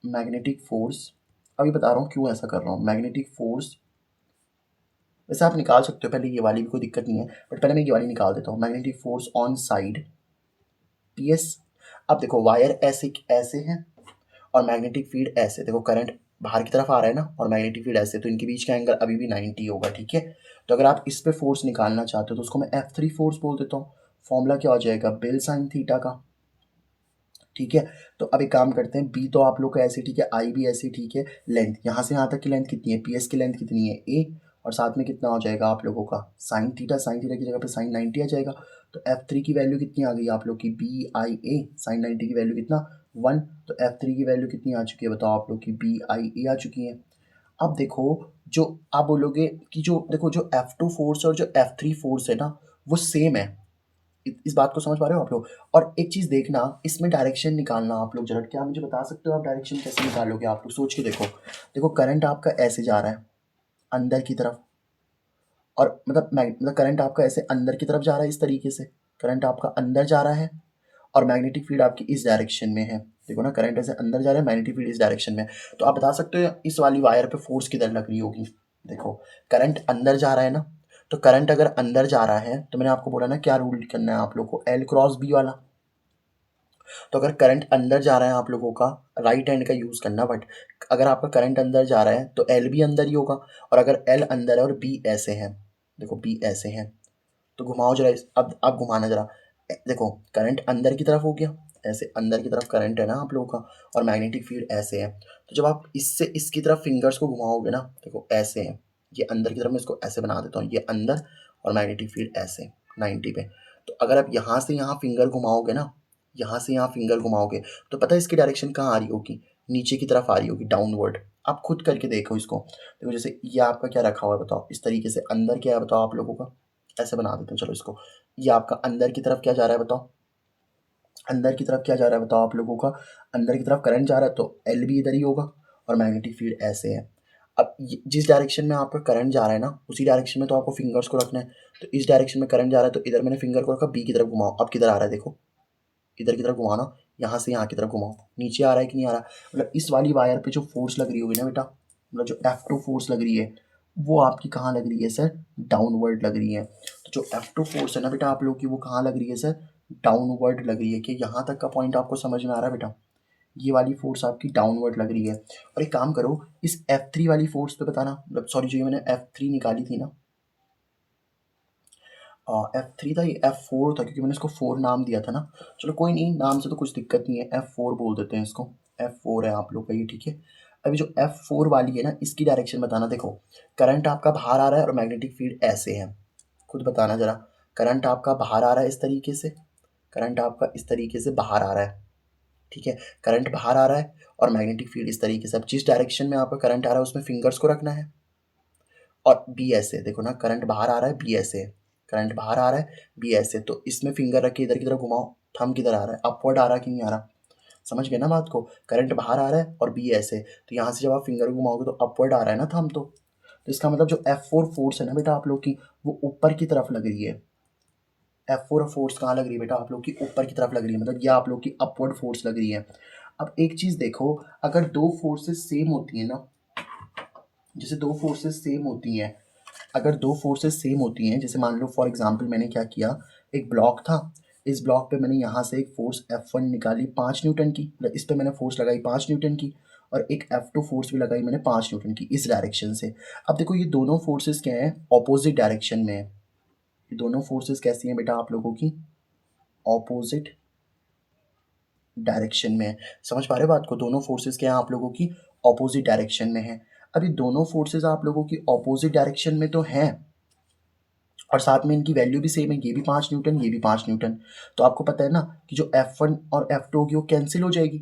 मैग्नेटिक फोर्स, अभी बता रहा हूँ क्यों ऐसा कर रहा हूँ। मैग्नेटिक फोर्स वैसे आप निकाल सकते हो पहले ये वाली भी, कोई दिक्कत नहीं है, बट पहले मैं ये वाली निकाल देता हूँ। Magnetic force on side P S. अब देखो वायर ऐसे ऐसे है और मैग्नेटिक फील्ड ऐसे, देखो करंट बाहर की तरफ आ रहा है ना और मैग्नेटिक फील्ड ऐसे, तो इनके बीच का एंगल अभी भी 90 होगा, ठीक है। तो अगर आप इस पे फोर्स निकालना चाहते हो तो उसको मैं F3 फोर्स बोल देता हूँ। फॉर्मूला क्या हो जाएगा, बिल साइन थीटा का, ठीक है। तो अब एक काम करते हैं, बी तो आप लोग का ऐसे ठीक है, आई भी ऐसे ठीक है, लेंथ यहाँ से यहाँ तक की लेंथ कितनी है, पी एस की लेंथ कितनी है, ए, और साथ में कितना हो जाएगा आप लोगों का साइन थीटा की जगह पे साइन 90 आ जाएगा। तो F3 की वैल्यू कितनी आ गई आप लोग की BIA, साइन 90 की वैल्यू कितना 1, तो F3 की वैल्यू कितनी आ चुकी है बताओ आप लोग की BIA आ चुकी है। अब देखो जो आप बोलोगे कि जो देखो जो F2 फोर्स और जो F3 फोर्स है ना वो सेम है, इस बात को समझ पा रहे हो आप लोग। और एक चीज़ देखना इसमें डायरेक्शन निकालना आप लोग जरा, क्या मुझे बता सकते हो आप डायरेक्शन कैसे निकालोगे आप लोग, सोच के देखो। देखो करंट आपका ऐसे जा रहा है अंदर की तरफ, और मतलब करंट आपका ऐसे अंदर की तरफ जा रहा है, इस तरीके से करंट आपका अंदर जा रहा है और मैग्नेटिक फील्ड आपकी इस डायरेक्शन में है। देखो ना करंट ऐसे अंदर जा रहा है, मैग्नेटिक फील्ड इस डायरेक्शन में। तो आप बता सकते हो इस वाली वायर पे फोर्स किधर लग रही होगी। देखो करंट अंदर जा रहा है ना, तो करंट अगर अंदर जा रहा है तो मैंने आपको बोला ना क्या रूल करना है आप लोग को, L क्रॉस B वाला। तो अगर करंट अंदर जा रहा है आप लोगों का, राइट हैंड का यूज़ करना, बट अगर आपका करंट अंदर जा रहा है तो L भी अंदर ही होगा। और अगर L अंदर है और B ऐसे है, देखो B ऐसे है, तो घुमाओ जरा अब घुमाना जरा। देखो करंट अंदर की तरफ हो गया, ऐसे अंदर की तरफ करंट है ना आप लोगों का, और मैग्नेटिक फील्ड ऐसे है। तो जब आप इससे इसकी तरफ फिंगर्स को घुमाओगे ना, देखो ऐसे है, ये अंदर की तरफ मैं इसको ऐसे बना देता हूँ, ये अंदर और मैग्नेटिक फील्ड ऐसे 90 पे। तो अगर आप यहाँ से यहाँ फिंगर घुमाओगे ना, यहाँ से यहाँ फिंगर घुमाओगे, तो पता है इसकी डायरेक्शन कहाँ आ रही होगी, नीचे की तरफ आ रही होगी, डाउनवर्ड। आप खुद करके देखो इसको। देखो जैसे ये आपका क्या रखा हुआ है बताओ, इस तरीके से अंदर क्या है बताओ आप लोगों का, ऐसे बना देते हैं चलो इसको। ये आपका अंदर की तरफ क्या जा रहा है बताओ, अंदर की तरफ क्या जा रहा है बताओ आप लोगों का, अंदर की तरफ करंट जा रहा है, तो L भी इधर ही होगा और मैग्नेटिक फील्ड ऐसे है। अब जिस डायरेक्शन में आपका करंट जा रहा है ना, उसी डायरेक्शन में तो आपको फिंगर्स को रखना है। तो इस डायरेक्शन में करंट जा रहा है, तो इधर मैंने फिंगर को रखा, B की तरफ घुमाओ, अब किधर आ रहा है देखो, इधर की तरफ घुमाना, यहाँ से यहाँ की तरफ घुमाओ, नीचे आ रहा है कि नहीं आ रहा। मतलब इस वाली वायर पे जो फोर्स लग रही होगी ना बेटा, मतलब जो F2 फोर्स लग रही है, वो आपकी कहाँ लग रही है सर, डाउनवर्ड लग रही है। तो जो F2 फोर्स है ना बेटा आप लोग की, वो कहाँ लग रही है सर, डाउनवर्ड लग रही है। कि यहाँ तक का पॉइंट आपको समझ में आ रहा है बेटा, ये वाली फोर्स आपकी डाउनवर्ड लग रही है। और एक काम करो, इस F3 वाली फोर्स पे बताना, मतलब सॉरी जो ये मैंने F3 निकाली थी ना, F3 था, ये F4 था क्योंकि मैंने इसको 4 नाम दिया था ना। चलो कोई नहीं, नाम से तो कुछ दिक्कत नहीं है, F4 बोल देते हैं इसको, F4 है आप लोग का ये, ठीक है। अभी जो F4 वाली है ना, इसकी डायरेक्शन बताना। देखो करंट आपका बाहर आ रहा है और मैग्नेटिक फील्ड ऐसे है, खुद बताना ज़रा। करंट आपका बाहर आ रहा है इस तरीके से, करंट आपका इस तरीके से बाहर आ रहा है, ठीक है। करंट बाहर आ रहा है और मैग्नेटिक फील्ड इस तरीके से। अब जिस डायरेक्शन में आपका करंट आ रहा है उसमें फिंगर्स को रखना है, और बी ऐसे, देखो ना करंट बाहर आ रहा है, बी ऐसे, करंट बाहर आ रहा है, बी ऐसे, तो इसमें फिंगर रख के इधर की तरफ घुमाओ, थंब किधर आ रहा है, अपवर्ड आ रहा है कि नहीं आ रहा, समझ गए ना बात को। करंट बाहर आ रहा है और बी ऐसे, तो यहाँ से जब आप फिंगर घुमाओगे तो अपवर्ड आ रहा है ना थंब, तो इसका मतलब जो F4 फोर्स है ना बेटा आप लोग की, वो ऊपर की तरफ लग रही है। F4 फोर्स कहाँ लग रही है बेटा आप लोग की, ऊपर की तरफ लग रही है, मतलब ये आप लोग की अपवर्ड फोर्स लग रही है। अब एक चीज़ देखो, अगर दो फोर्सेस सेम होती है ना, जैसे दो फोर्सेस सेम होती हैं, अगर दो फोर्सेस सेम होती हैं, जैसे मान लो फॉर एग्जांपल मैंने क्या किया, एक ब्लॉक था, इस ब्लॉक पे मैंने यहाँ से एक फोर्स F1 निकाली 5 न्यूटन की, मतलब इस पे मैंने फोर्स लगाई 5 न्यूटन की, और एक F2 फोर्स भी लगाई मैंने 5 न्यूटन की इस डायरेक्शन से। अब देखो ये दोनों फोर्सेस क्या हैं, ऑपोजिट डायरेक्शन में है। ये दोनों फोर्सेस कैसी हैं बेटा आप लोगों की, ऑपोजिट डायरेक्शन में है। समझ पा रहे हो बात को, दोनों फोर्सेस क्या हैं आप लोगों की, ऑपोजिट डायरेक्शन में है। अभी दोनों फोर्सेस आप लोगों की ऑपोजिट डायरेक्शन में तो हैं, और साथ में इनकी वैल्यू भी सेम है, ये भी 5 न्यूटन, ये भी 5 न्यूटन। तो आपको पता है ना कि जो F1 और F2 होगी वो कैंसिल हो जाएगी।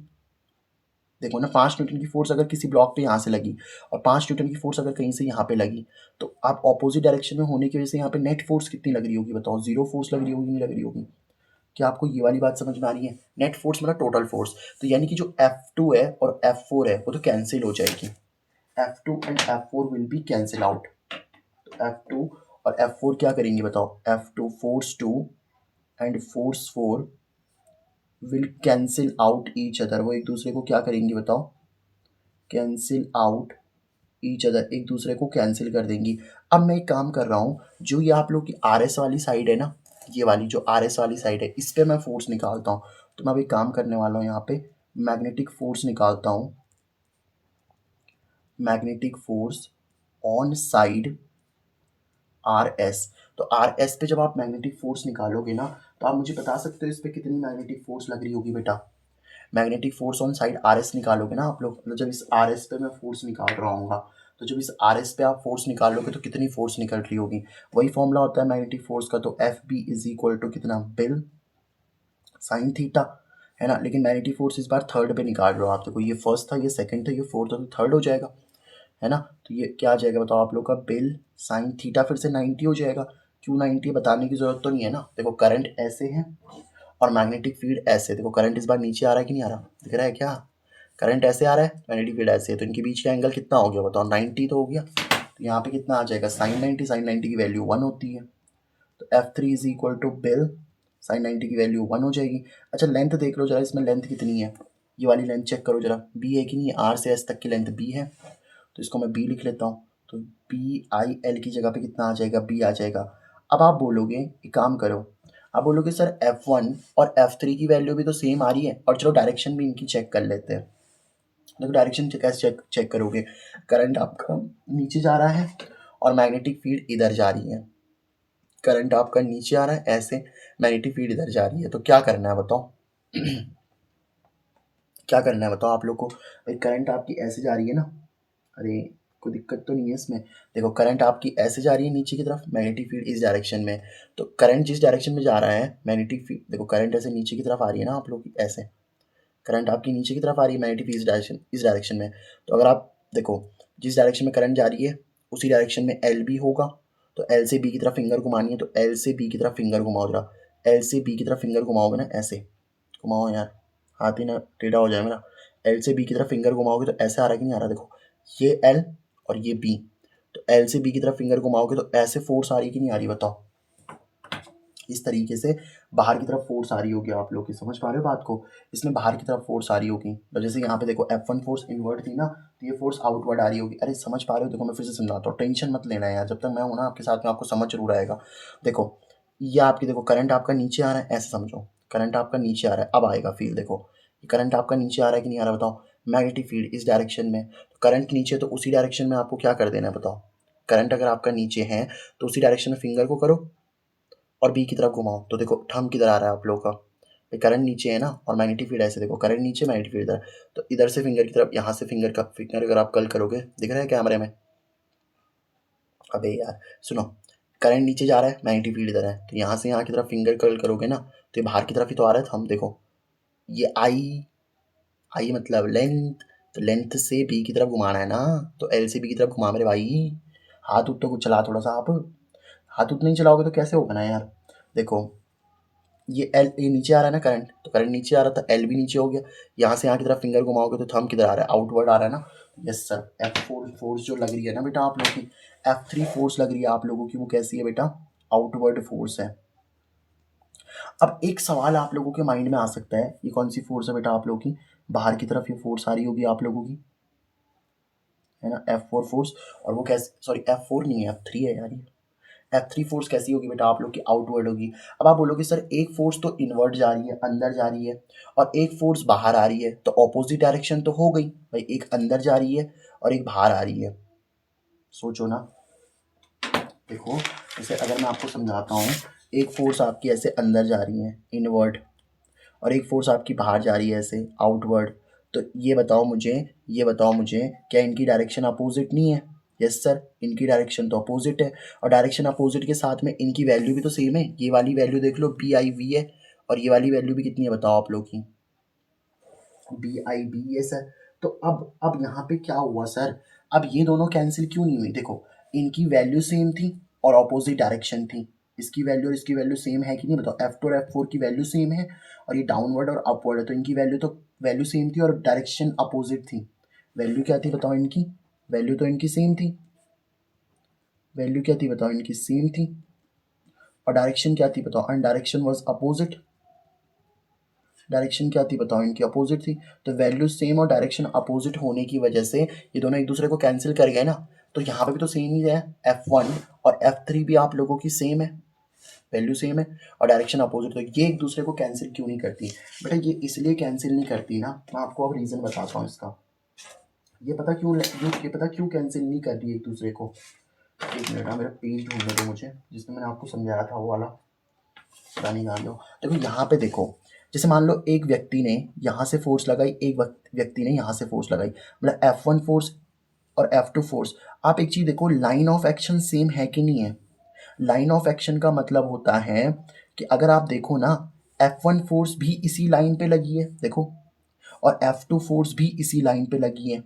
देखो ना 5 न्यूटन की फोर्स अगर किसी ब्लॉक पे यहाँ से लगी, और 5 न्यूटन की फोर्स अगर कहीं से यहाँ पे लगी, तो आप ऑपोजिट डायरेक्शन में होने की वजह से यहाँ पे नेट फोर्स कितनी लग रही होगी बताओ, जीरो फोर्स लग रही होगी, नहीं लग रही होगी। क्या आपको ये वाली बात समझ में आ रही है, नेट फोर्स मतलब टोटल फोर्स। तो यानी कि जो F2 है और F4 है वो तो कैंसिल हो जाएगी, F2 and F4 will be cancel out. F2 और F4 क्या करेंगे बताओ, F2 force 2 and force 4 will cancel out each other, वो एक दूसरे को क्या करेंगी बताओ, कैंसिल आउट ईच अदर, एक दूसरे को कैंसिल कर देंगी। अब मैं एक काम कर रहा हूँ, जो ये आप लोग की आर एस वाली साइड है ना, ये वाली जो आर एस वाली साइड है, इस पर मैं फोर्स निकालता हूँ। तो मैं अभी काम करने वाला हूँ, यहाँ पे मैग्नेटिक फोर्स निकालता हूँ, magnetic force on side R S. तो आर एस पे जब आप मैग्नेटिक फोर्स निकालोगे ना, तो आप मुझे बता सकते हो इस पे कितनी मैग्नेटिक फोर्स लग रही होगी बेटा। Magnetic force on side R S निकालोगे ना आप लोग, मतलब जब इस आर एस पे मैं फोर्स निकाल रहा हूँ, तो जब इस आर एस पे आप फोर्स निकालोगे तो कितनी फोर्स निकल रही होगी, वही फॉर्मूला होता है मैग्नेटिक फोर्स का। तो F B is equal to कितना, बिल साइन थीटा, है ना। लेकिन मैग्नेटिक फोर्स इस बार थर्ड पे निकाल रहे हो आप, देखो ये फर्स्ट था, ये सेकंड था, ये फोर्थ था, तो थर्ड हो जाएगा, है ना। तो ये क्या आ जाएगा बताओ आप लोग का, बिल साइन थीटा फिर से 90 हो जाएगा। क्यों 90 बताने की जरूरत तो नहीं है ना। देखो करंट ऐसे है और मैग्नेटिक फील्ड ऐसे, देखो करंट इस बार नीचे आ रहा है कि नहीं आ रहा, दिख रहा है क्या, करंट ऐसे आ रहा है, मैग्नेटिक फील्ड ऐसे है, तो इनके बीच का एंगल कितना हो गया बताओ, 90 तो हो गया। तो यहाँ पे कितना आ जाएगा, साइन 90 की वैल्यू 1 होती है, तो F three is equal to BIL sine 90 की वैल्यू 1 हो जाएगी। अच्छा लेंथ देख लो जरा, इसमें लेंथ कितनी है, ये वाली लेंथ चेक करो जरा, बी है कि नहीं, आर से एस तक की लेंथ बी है, तो इसको मैं बी लिख लेता हूँ। तो बी आई एल की जगह पे कितना आ जाएगा, बी आ जाएगा। अब आप बोलोगे एक काम करो, आप बोलोगे सर F1 और F3 की वैल्यू भी तो सेम आ रही है, और चलो डायरेक्शन भी इनकी चेक कर लेते हैं। देखो डायरेक्शन कैसे चेक करोगे, करंट आपका नीचे जा रहा है और मैग्नेटिक फील्ड इधर जा रही है, करंट आपका नीचे आ रहा है ऐसे, मैग्नेटिक फील्ड इधर जा रही है, तो क्या करना है बताओ क्या करना है बताओ आप लोग को। भाई करंट आपकी ऐसे जा रही है ना, अरे कोई दिक्कत तो नहीं है इसमें, देखो करंट आपकी ऐसे जा रही है नीचे की तरफ, मैग्नेटिक फील्ड इस डायरेक्शन में, तो करंट जिस डायरेक्शन में जा रहा है मैग्नेटिक फील्ड, देखो करंट ऐसे नीचे की तरफ आ रही है ना आप लोग की, ऐसे करंट आपकी नीचे की तरफ आ रही है, मैग्नेटिक फील्ड इस डायरेक्शन में। तो अगर आप देखो जिस डायरेक्शन में करंट जा रही है उसी डायरेक्शन में एल बी होगा, तो एल से बी की तरफ फिंगर घुमानी है, तो एल से बी की तरफ फिंगर घुमाओ जरा, एल से बी की तरफ फिंगर घुमाओगे ना ऐसे, घुमाओ यार, हाथ ही ना टेढ़ा हो जाए मेरा, एल से बी की तरफ फिंगर घुमाओगे तो ऐसे आ रहा है कि नहीं आ रहा, देखो ये एल और ये बी, तो एल से बी की तरफ फिंगर घुमाओगे तो ऐसे फोर्स आ रही है कि नहीं आ रही बताओ, इस तरीके से बाहर की तरफ फोर्स आ रही होगी, आप लोग की समझ पा रहे हो बात को, इसमें बाहर की तरफ फोर्स आ रही होगी। तो जैसे यहाँ पे देखो F1 फोर्स इनवर्ट थी ना, तो ये फोर्स आउटवर्ड आ रही होगी, अरे समझ पा रहे हो, देखो मैं फिर से समझाता हूँ, टेंशन मत लेना यार, जब तक मैं हूँ ना आपके साथ में आपको समझ जरूर आएगा। देखो ये आपकी, देखो करंट आपका नीचे आ रहा है, ऐसे समझो करंट आपका नीचे आ रहा है, अब आएगा फील्ड, देखो करंट आपका नीचे आ रहा है कि नहीं आ रहा बताओ, मैग्नेटिक फील्ड इस डायरेक्शन में, तो करंट नीचे तो उसी डायरेक्शन में आपको क्या कर देना है बताओ, करंट अगर आपका नीचे है तो उसी डायरेक्शन में फिंगर को करो और बी की तरफ घुमाओ, तो देखो थंब किधर आ रहा है आप लोगों का, करंट नीचे है ना और मैग्नेटिक फील्ड ऐसे, देखो करंट नीचे मैग्नेटिक फील्ड इधर, तो इधर से फिंगर की तरफ, यहाँ से फिंगर अगर आप कल करोगे, दिख रहा है कैमरे में, अबे यार सुनो, करंट नीचे जा रहा है मैग्नेटिक फील्ड इधर है, तो यहाँ से यहाँ की तरफ फिंगर कर्ल करोगे ना, तो ये बाहर की तरफ ही तो आ रहा है, तो हम देखो ये आई, आई मतलब लेंथ, तो लेंथ से बी की तरफ घुमाना है ना, तो एल से बी की तरफ घुमा मेरे भाई, हाथ उठ तो कुछ चला थोड़ा सा आप, हाथ उठ नहीं चलाओगे तो कैसे होगा ना यार। देखो ये एल, ये नीचे आ रहा है ना करंट, तो करंट नीचे आ रहा था, एल भी नीचे हो गया, यहाँ से यहाँ की तरफ फिंगर घुमाओगे तो थंब किधर आ रहा है, आउटवर्ड आ रहा है ना। यस सर, F4 फोर्स जो लग रही है ना बेटा आप लोग की, F3 फोर्स लग रही है आप लोगों की, वो कैसी है बेटा, आउटवर्ड फोर्स है। अब एक सवाल आप लोगों के माइंड में आ सकता है, ये कौन सी फोर्स है बेटा आप लोगों की, बाहर की तरफ ये फोर्स आ रही होगी आप लोगों की, है ना F4 फोर्स, और वो कैसे, सॉरी F4 नहीं है F3 है यार, F3 फोर्स कैसी होगी बेटा आप लोग की, आउटवर्ड होगी। अब आप बोलोगे सर एक फोर्स तो इनवर्ट जा रही है, अंदर जा रही है, और एक फोर्स बाहर आ रही है, तो ऑपोजिट डायरेक्शन तो हो गई भाई, एक अंदर जा रही है और एक बाहर आ रही है, सोचो ना। देखो जैसे अगर मैं आपको समझाता हूँ, एक फोर्स आपकी ऐसे अंदर जा रही है इनवर्ट, और एक फोर्स आपकी बाहर जा रही है ऐसे आउटवर्ड, तो ये बताओ मुझे क्या इनकी डायरेक्शन अपोजिट नहीं है। यस सर, इनकी डायरेक्शन तो अपोजिट है, और डायरेक्शन अपोजिट के साथ में इनकी वैल्यू भी तो सेम है, ये वाली वैल्यू देख लो बी आई वी है, और ये वाली वैल्यू भी कितनी है बताओ आप लोग की, बी आई बी, ये सर। तो अब यहाँ पे क्या हुआ सर, अब ये दोनों कैंसिल क्यों नहीं हुई, देखो इनकी वैल्यू सेम थी और अपोजिट डायरेक्शन थी, इसकी वैल्यू और इसकी वैल्यू सेम है कि नहीं बताओ, F2 और F4 की वैल्यू सेम है, और ये डाउनवर्ड और अपवर्ड है, तो इनकी वैल्यू सेम थी और डायरेक्शन अपोजिट थी। वैल्यू क्या थी बताओ इनकी, वैल्यू तो इनकी सेम थी, वैल्यू क्या थी बताओ इनकी सेम थी, और डायरेक्शन क्या थी बताओ, and direction was opposite, direction क्या थी बताओ इनकी अपोजिट थी। तो वैल्यू सेम और डायरेक्शन अपोजिट होने की वजह से ये दोनों एक दूसरे को कैंसिल कर गए ना, तो यहाँ पे भी तो सेम ही है, F1 और F3 भी आप लोगों की सेम है, वैल्यू सेम है और डायरेक्शन अपोजिट, तो ये एक दूसरे को कैंसिल क्यों नहीं करती बेटा, ये इसलिए कैंसिल नहीं करती ना, मैं आपको अब रीज़न बताता हूँ इसका, ये पता क्यों कैंसिल नहीं कर रही एक दूसरे को। एक मिनट, मेरा पेज ढूंढने दो मुझे जिसमें मैंने आपको समझाया था वो वाला, पता नहीं कहाँ दो। देखो यहाँ पे देखो, जैसे मान लो एक व्यक्ति ने यहाँ से फोर्स लगाई, एक व्यक्ति ने यहाँ से फोर्स लगाई, मतलब F1 फोर्स और F2 फोर्स। आप एक चीज़ देखो, लाइन ऑफ एक्शन सेम है कि नहीं है। लाइन ऑफ एक्शन का मतलब होता है कि अगर आप देखो ना, F1 फोर्स भी इसी लाइन पे लगी है देखो, और F2 फोर्स भी इसी लाइन पे लगी है।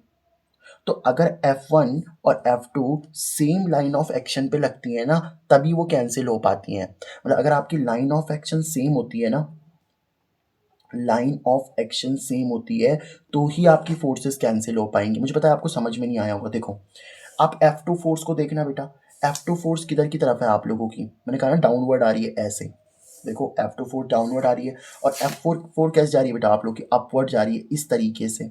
तो अगर F1 और F2 same line of action पे लगती है ना, तभी वो कैंसिल हो पाती हैं। मतलब अगर आपकी लाइन ऑफ एक्शन सेम होती है ना, लाइन ऑफ एक्शन सेम होती है, तो ही आपकी फोर्सेस कैंसिल हो पाएंगी। मुझे पता है आपको समझ में नहीं आया होगा। देखो, आप F2 फोर्स को देखना बेटा, F2 फोर्स किधर की तरफ है आप लोगों की, मैंने कहा ना डाउनवर्ड आ रही है ऐसे। देखो F2 फोर्स डाउनवर्ड आ रही है, और F4 फोर कैसे जा रही है बेटा आप लोग की, अपवर्ड जा रही है इस तरीके से।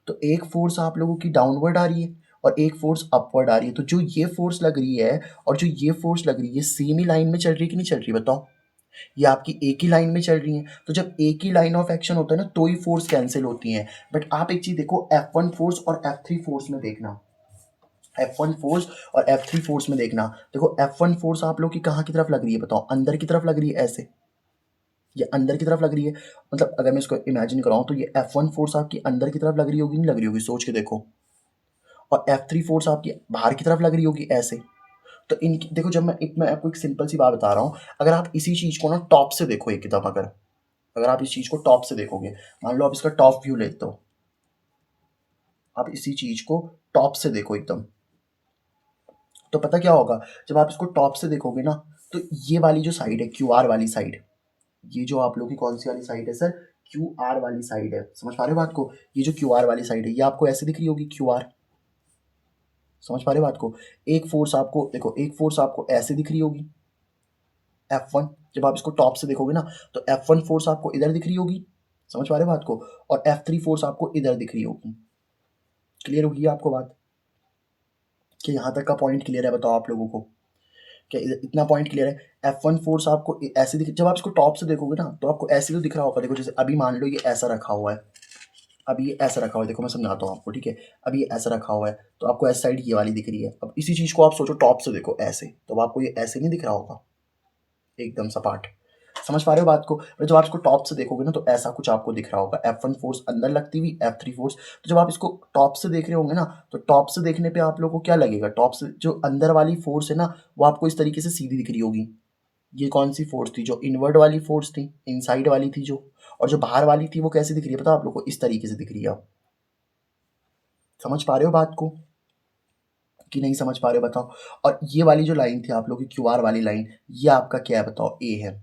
तो एक फोर्स आप लोगों की डाउनवर्ड आ रही है और एक फोर्स अपवर्ड आ रही है। तो जो ये फोर्स लग रही है और जो ये फोर्स लग रही है, सेम ही लाइन में चल रही है कि नहीं चल रही, बताओ। ये आपकी एक ही लाइन में चल रही है। तो जब एक ही लाइन ऑफ एक्शन होता है ना, तो ही फोर्स कैंसिल होती हैं। बट आप एक चीज देखो, F1 फोर्स और F3 फोर्स में देखना, F1 फोर्स और F3 फोर्स में देखना। देखो F1 फोर्स आप लोग की कहाँ की तरफ लग रही है बताओ, अंदर की तरफ लग रही है ऐसे, ये अंदर की तरफ लग रही है। मतलब अगर मैं इसको इमेजिन कराऊं तो ये F1 फोर्स आपकी अंदर की तरफ लग रही होगी, नहीं लग रही होगी, सोच के देखो। और F3 फोर्स आपकी बाहर की तरफ लग रही होगी ऐसे। तो इनकी देखो, जब मैं आपको एक सिंपल सी बात बता रहा हूँ, अगर आप इसी चीज़ को ना टॉप से देखो एकदम, अगर आप इस चीज़ को टॉप से देखोगे, मान लो आप इसका टॉप व्यू लेते हो, आप इसी चीज़ को टॉप से देखो एकदम, तो पता क्या होगा, जब आप इसको टॉप से देखोगे ना, तो ये वाली जो साइड है, क्यू आर वाली साइड, ये जो आप लोग की कौन सी वाली साइड है सर, क्यू आर वाली साइड है। समझ पा रहे हो बात को, ये जो क्यू आर वाली साइड है, ये आपको ऐसे दिख रही होगी क्यू आर। समझ पा रहे हो बात को। एक फोर्स आपको देखो, एक फोर्स आपको ऐसे दिख रही होगी F1, जब आप इसको टॉप से देखोगे ना, तो F1 फोर्स आपको इधर दिख रही होगी। समझ पा रहे हो बात को। और F3 फोर्स आपको इधर दिख रही होगी। क्लियर होगी आपको बात, कि यहाँ तक का पॉइंट क्लियर है, बताओ आप लोगों को, क्या इतना पॉइंट क्लियर है। F1 फोर्स आपको ऐसे दिख, जब आप इसको टॉप से देखोगे ना, तो आपको ऐसे तो दिख रहा होगा। देखो जैसे अभी मान लो ये ऐसा रखा हुआ है, अभी ये ऐसा रखा हुआ है, देखो मैं समझाता हूँ आपको, ठीक है। अभी ये ऐसा रखा हुआ है, तो आपको ऐसी साइड ये वाली दिख रही है। अब इसी चीज़ को आप सोचो टॉप से देखो ऐसे, तो आपको ये ऐसे नहीं दिख रहा होगा एकदम सपाट। समझ पा रहे हो बात को। और जब आप इसको टॉप से देखोगे ना, तो ऐसा कुछ आपको दिख रहा होगा, F1 फोर्स अंदर लगती हुई, F3 फोर्स। तो जब आप इसको टॉप से देख रहे होंगे ना, तो टॉप से देखने पे आप लोगों को क्या लगेगा, टॉप से जो अंदर वाली फोर्स है ना, वो आपको इस तरीके से सीधी दिख रही होगी। ये कौन सी फोर्स थी, जो इनवर्ड वाली फोर्स थी, इनसाइड वाली थी जो। और जो बाहर वाली थी वो कैसे दिख रही है पता आप लोग को, इस तरीके से दिख रही है। आप समझ पा रहे हो बात को कि नहीं समझ पा रहे हो, बताओ। और ये वाली जो लाइन थी आप लोग की क्यू आर वाली लाइन, ये आपका क्या है बताओ, ए है।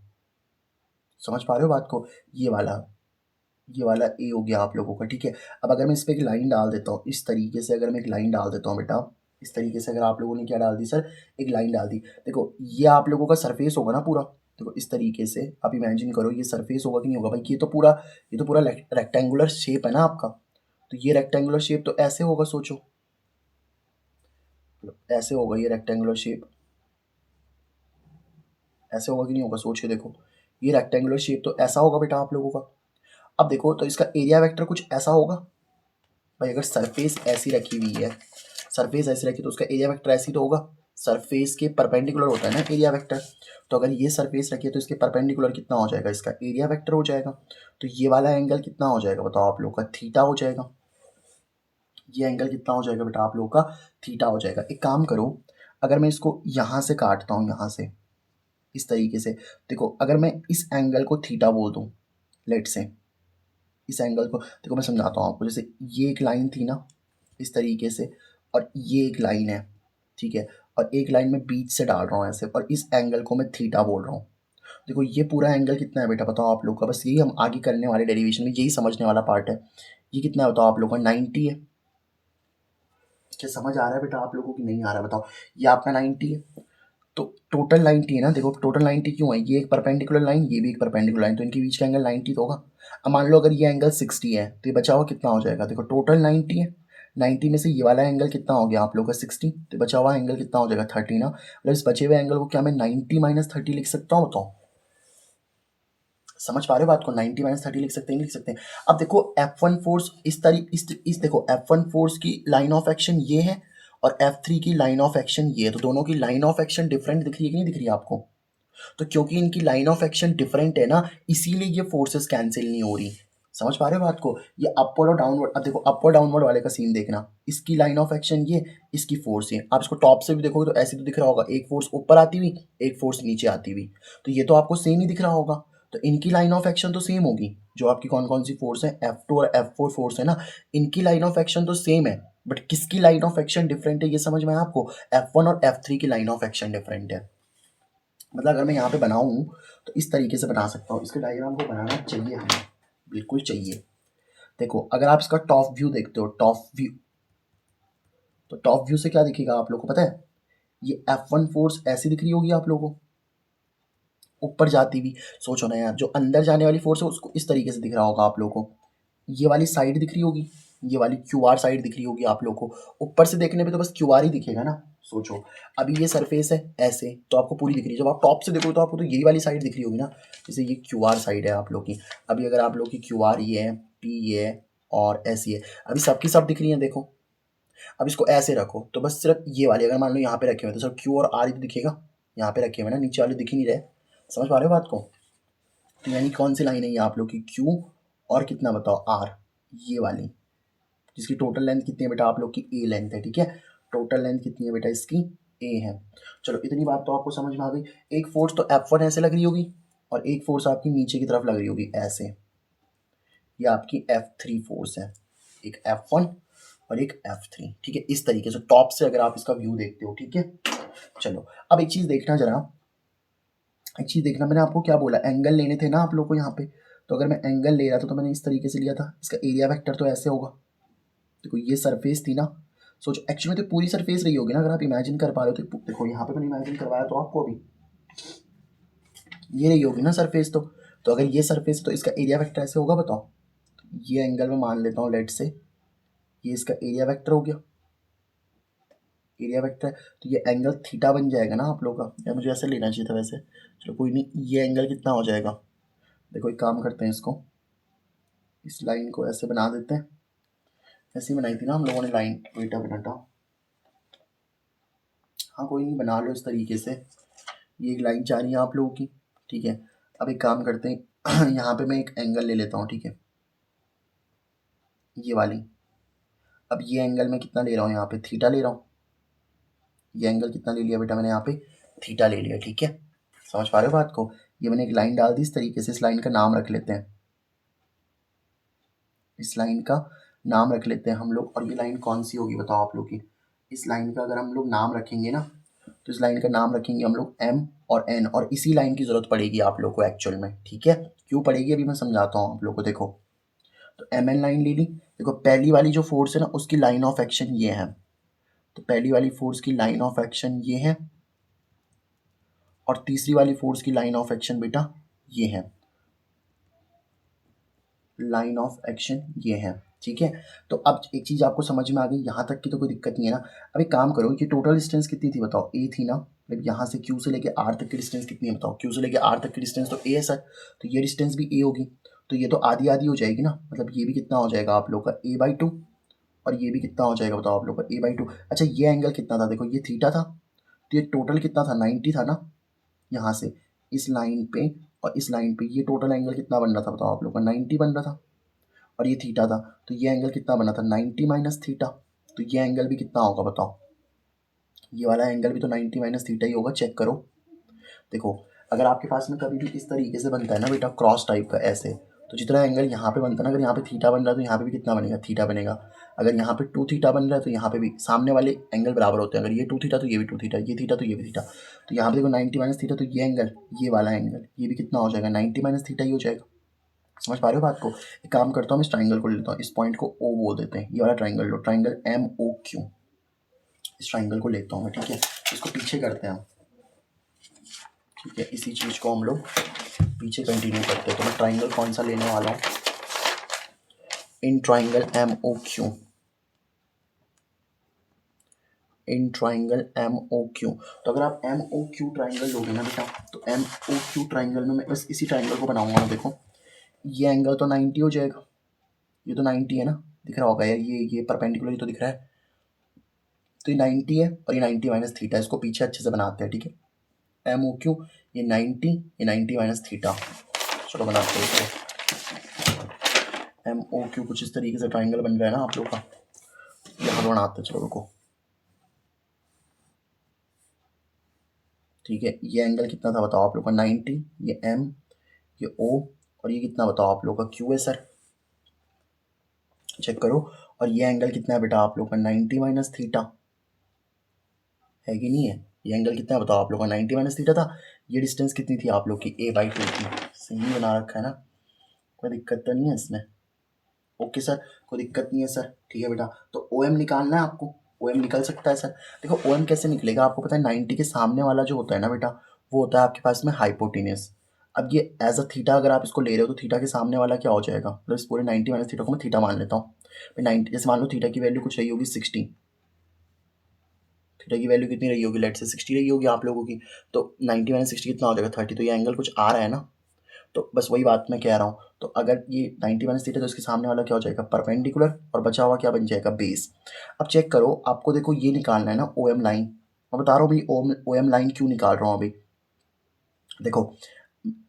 समझ पा रहे हो बात को। ये वाला ए हो गया आप लोगों का, ठीक है। अब अगर मैं इस पर एक लाइन डाल देता हूँ इस तरीके से, अगर मैं एक लाइन डाल देता हूँ बेटा इस तरीके से, अगर आप लोगों ने क्या डाल दी सर, एक लाइन डाल दी। देखो ये आप लोगों का सरफेस होगा ना पूरा। देखो इस तरीके से आप इमेजिन करो, ये सरफेस होगा कि नहीं होगा भाई, ये तो पूरा रेक्टेंगुलर शेप है ना आपका। तो ये रेक्टेंगुलर शेप तो ऐसे होगा, सोचो ऐसे होगा ये रेक्टेंगुलर शेप, ऐसे होगा कि नहीं होगा, सोच के देखो। ये रेक्टेंगुलर शेप तो ऐसा होगा बेटा आप लोगों का। अब देखो तो इसका एरिया वेक्टर कुछ ऐसा होगा भाई। अगर सरफेस ऐसी रखी हुई है, सरफेस ऐसी रखी, तो उसका एरिया वेक्टर ऐसी तो होगा। सरफेस के परपेंडिकुलर होता है ना एरिया वेक्टर। तो अगर ये सरफेस रखी है, तो इसके परपेंडिकुलर कितना हो जाएगा, इसका एरिया वेक्टर हो जाएगा। तो ये वाला एंगल कितना हो जाएगा बताओ आप लोग का, थीटा हो जाएगा। ये एंगल कितना हो जाएगा बेटा आप लोग का, थीटा हो जाएगा। एक काम करो, अगर मैं इसको यहाँ से काटता हूँ, यहाँ से इस तरीके से, देखो अगर मैं इस एंगल को थीटा बोल दूँ, लेट से इस एंगल को, देखो मैं समझाता हूँ आपको। जैसे ये एक लाइन थी ना इस तरीके से, और ये एक लाइन है, ठीक है। और एक लाइन में बीच से डाल रहा हूँ ऐसे, और इस एंगल को मैं थीटा बोल रहा हूँ। देखो ये पूरा एंगल कितना है बेटा बताओ आप लोग का, बस यही हम आगे करने वाले डेरिवेशन में यही समझने वाला पार्ट है। ये कितना है बताओ आप लोग का, 90 है। क्या समझ आ रहा है बेटा आप लोगों को कि नहीं आ रहा है बताओ। ये आपका 90 है, तो टोटल 90 है ना। देखो टोटल 90 क्यों है, ये एक परपेंडिकुलर लाइन, ये भी एक परपेंडिकुलर लाइन, तो इनके बीच का एंगल 90 तो होगा। अब मान लो अगर ये एंगल 60 है, तो ये बचा हुआ कितना हो जाएगा, देखो टोटल 90 है, 90 में से ये वाला एंगल कितना हो गया आप लोग का 60, तो बचा हुआ एंगल कितना हो जाएगा 30 ना। मतलब इस बचे हुए एंगल को क्या मैं 90 माइनस 30 लिख सकता हूँ बताओ। समझ पा रहे हो बात को, 90 माइनस 30 लिख सकते हैं, लिख सकते हैं। अब देखो F1 फोर्स इस देखो F1 फोर्स की लाइन ऑफ एक्शन ये है, और F3 की लाइन ऑफ एक्शन ये है। तो दोनों की लाइन ऑफ एक्शन डिफरेंट दिख रही है कि नहीं दिख रही है आपको। तो क्योंकि इनकी लाइन ऑफ एक्शन डिफरेंट है ना, इसीलिए ये फोर्सेस कैंसिल नहीं हो रही। समझ पा रहे हो बात को? ये अपवर्ड और डाउनवर्ड, अब देखो अपवर्ड डाउनवर्ड वाले का सीन देखना, इसकी लाइन ऑफ एक्शन ये, इसकी फोर्स ये। आप इसको टॉप से भी देखोगे तो ऐसे तो दिख रहा होगा, एक फोर्स ऊपर आती हुई, एक फोर्स नीचे आती हुई, तो ये तो आपको सेम ही दिख रहा होगा। तो इनकी लाइन ऑफ एक्शन तो सेम होगी, जो आपकी कौन कौन सी फोर्स है, F2 और F4 फोर्स है ना, इनकी लाइन ऑफ एक्शन तो सेम है, बट किसकी लाइन ऑफ एक्शन डिफरेंट है ये समझ में आया आपको? F1 और F3 की लाइन ऑफ एक्शन डिफरेंट है। मतलब अगर मैं यहाँ पे बनाऊँ तो इस तरीके से बना सकता हूँ, इसके डायग्राम को बनाना चाहिए हमें, बिल्कुल चाहिए। देखो अगर आप इसका टॉप व्यू देखते हो, टॉप व्यू, तो टॉप व्यू से क्या दिखेगा आप लोग को पता है? ये F1 फोर्स ऐसी दिख रही होगी आप लोगों को, ऊपर जाती हुई। सोचो ना यार, जो अंदर जाने वाली फोर्स है उसको इस तरीके से दिख रहा होगा आप लोगों को, ये वाली साइड दिख रही होगी, ये वाली QR साइड दिख रही होगी आप लोग को। ऊपर से देखने पे तो बस QR ही दिखेगा ना। सोचो अभी ये सरफेस है ऐसे, तो आपको पूरी दिख रही है, जब आप टॉप से देखोगे तो आपको तो यही वाली साइड दिख रही होगी ना, जैसे ये QR साइड है आप लोग की। अभी अगर आप लोग की QR ये है, P ये है और ऐसी है, अभी सबकी सब दिख रही है देखो। अब इसको ऐसे रखो तो बस सिर्फ ये वाली अगर मान लो यहाँ पे रखे हुए तो सिर्फ Q और R ही तो दिखेगा, यहाँ पे रखे हुए ना, नीचे वाले दिख ही नहीं रहे। समझ पा रहे हो बात को? तो यानी कौन सी लाइन है ये आप लोग की, Q और कितना बताओ R, ये वाली, जिसकी टोटल लेंथ कितनी है बेटा आप लोग की, A लेंथ है, ठीक है। टोटल लेंथ कितनी है बेटा इसकी, A है। चलो इतनी बात तो आपको समझ में आ गई। एक फोर्स तो F1 ऐसे लग रही होगी और एक फोर्स आपकी नीचे की तरफ लग रही होगी ऐसे, ये आपकी F3 फोर्स है, एक F1 और एक F3, ठीक है। इस तरीके से टॉप से अगर आप इसका व्यू देखते हो, ठीक है। चलो अब एक चीज़ देखना जरा, एक चीज़ देखना, मैंने आपको क्या बोला, एंगल लेने थे ना आप लोग को यहाँ पे, तो अगर मैं एंगल ले रहा था तो मैंने इस तरीके से लिया था, इसका एरिया वेक्टर तो ऐसे होगा। देखो ये सरफेस थी ना, सोचो एक्चुअली में तो पूरी सरफेस रही होगी ना, अगर आप इमेजिन कर पा रहे हो तो देखो यहाँ पे मैंने इमेजिन करवाया तो आपको अभी, ये रही होगी ना सरफेस, तो अगर ये सरफेस तो इसका एरिया वेक्टर ऐसे होगा बताओ। ये एंगल में मान लेता हूँ लेट से, ये इसका एरिया वेक्टर हो गया, एरिया वेक्टर, तो ये एंगल थीटा बन जाएगा ना आप लोग का, या मुझे ऐसे लेना चाहिए था वैसे, चलो कोई नहीं। ये एंगल कितना हो जाएगा, देखो एक काम करते हैं, इसको इस लाइन को ऐसे बना देते हैं, ऐसे ही बनाई थी ना हम लोगों ने लाइन, वेट अ मिनट, हाँ कोई नहीं, बना लो इस तरीके से। ये एक लाइन जा रही है आप लोगों की, ठीक है। अब एक काम करते हैं यहाँ पे मैं एक एंगल ले लेता हूँ, ठीक है, ये वाली। अब ये एंगल मैं कितना ले रहा हूँ यहाँ पे, थीटा ले रहा हूँ। ये एंगल कितना ले लिया बेटा मैंने यहाँ पे, थीटा ले लिया, ठीक है। समझ पा रहे हो बात को? ये मैंने एक लाइन डाल दी इस तरीके से, इस लाइन का नाम रख लेते हैं, इस लाइन का नाम रख लेते हैं हम लोग। और ये लाइन कौन सी होगी बताओ आप लोग की, इस लाइन का अगर हम लोग नाम रखेंगे ना, तो इस लाइन का नाम रखेंगे हम लोग M और N, और इसी लाइन की ज़रूरत पड़ेगी आप लोग को एक्चुअल में, ठीक है। क्यों पड़ेगी अभी मैं समझाता हूँ आप लोग को। देखो तो MN लाइन ले ली, देखो पहली वाली जो फोर्स है ना उसकी लाइन ऑफ एक्शन ये है, तो पहली वाली फोर्स की लाइन ऑफ एक्शन ये है, और तीसरी वाली फोर्स की लाइन ऑफ एक्शन बेटा ये है, लाइन ऑफ एक्शन ये है, ठीक है। तो अब एक चीज़ आपको समझ में आ गई, यहाँ तक की तो कोई दिक्कत नहीं है ना। अब एक काम करो, ये टोटल डिस्टेंस कितनी थी बताओ, A थी ना, मतलब यहाँ से Q से लेके R तक की डिस्टेंस कितनी है बताओ, Q से लेके R तक की डिस्टेंस तो A है सर, तो ये डिस्टेंस भी A होगी, तो ये तो आधी आधी हो जाएगी ना, मतलब ये भी कितना हो जाएगा आप लोग का A/2, और ये भी कितना हो जाएगा बताओ आप लोग का A/2। अच्छा ये एंगल कितना था, देखो ये थीटा था, तो ये टोटल कितना था, 90 था ना, यहाँ से इस लाइन पे और इस लाइन पे ये टोटल एंगल कितना बन रहा था बताओ आप लोग का, 90 बन रहा था, और ये थीटा था, तो ये एंगल कितना बना था, 90 माइनस थीटा, तो ये एंगल भी कितना होगा बताओ, ये वाला एंगल भी तो 90 माइनस थीटा ही होगा, चेक करो। देखो अगर आपके पास में कभी भी इस तरीके से बनता है ना बेटा, क्रॉस टाइप का ऐसे, तो जितना एंगल यहाँ पे बनता है ना, अगर यहाँ पे थीटा बन रहा है तो यहाँ पे भी कितना बनेगा, थीटा बनेगा। अगर यहाँ पे 2 थीटा बन रहा है तो यहाँ पे भी सामने वाले एंगल बराबर होते हैं, अगर ये 2 थीटा तो ये भी 2 थीटा, ये थीटा तो ये भी थीटा, तो यहाँ पे देखो 90 माइनस थीटा, तो ये एंगल, ये वाला एंगल, ये भी कितना हो जाएगा, 90 माइनस थीटा ही हो जाएगा। समझ पा रहे हो बात को? एक काम करता हूँ, इस ट्राइंगल को ले लेता हूँ, इस पॉइंट को O बोल देते हैं, ये वाला ट्राइंगल लो, ट्राइंगल MOQ, इस ट्राइंगल को लेता हूँ मैं, ठीक है। इसको पीछे करते हैं हम, ठीक है, इसी चीज़ को हम लोग पीछे कंटिन्यू करते हैं। तो मैं ट्राइंगल कौन सा लेने वाला हूँ, in triangle MOQ, in triangle MOQ। तो अगर आप MOQ ट्राइंगल लोगे ना बेटा, तो MOQ ट्राइंगल में मैं बस इसी ट्राइंगल को बनाऊंगा ना, देखो ये एंगल तो 90 हो जाएगा, ये तो 90 है ना, दिख रहा होगा यार, ये परपेंडिकुलर ही तो दिख रहा है, तो ये 90 है और ये 90 माइनस थीटा, इसको पीछे अच्छे से बनाते हैं, ठीक है। MOQ, ये 90, ये 90 माइनस थीटा, चलो बनाते हैं इसको। MOQ कुछ इस तरीके से ट्राइंगल बन रहा है ना आप लोग का। यहाँ बनाते चलो रुको, ठीक है। ये एंगल कितना था बताओ आप लोग का 90, ये M, ये O, और ये कितना बताओ आप लोग का Q है सर, चेक करो। और ये एंगल कितना है बेटा आप लोग का 90 माइनस थीटा, है कि नहीं है। ये एंगल कितना है बताओ आप लोग का 90 माइनस थीटा था। ये डिस्टेंस कितनी थी आप लोग की A/2 की। सही बना रखा है ना, कोई दिक्कत तो नहीं है इसमें। ओके सर, कोई दिक्कत नहीं है सर, ठीक है बेटा। तो OM निकालना है आपको, OM निकल सकता है सर। देखो OM कैसे निकलेगा, आपको पता है 90 के सामने वाला जो होता है ना बेटा, वो होता है आपके पास में हाइपोटेन्यूस। अब ये एज अ थीटा अगर आप इसको ले रहे हो तो थीटा के सामने वाला क्या हो जाएगा, मतलब इस पूरे 90 माइनस थीटा को मैं थीटा मान लेता हूँ। 90 जैसे मान लो थीटा की वैल्यू कुछ रही होगी 60, थीटा की वैल्यू कितनी रही होगी, लेट से 60 रही होगी आप लोगों की। तो 90 माइनस 60 कितना हो जाएगा 30, तो ये एंगल कुछ आ रहा है ना। तो बस वही बात मैं कह रहा हूँ। तो अगर ये 90 माइनस थीटा तो इसके सामने वाला क्या हो जाएगा परपेंडिकुलर, और बचा हुआ क्या बन जाएगा बेस। अब चेक करो, आपको देखो ये निकालना है ना OM लाइन। मैं बता रहा हूँ भाई OM लाइन क्यों निकाल रहा हूँ अभी। देखो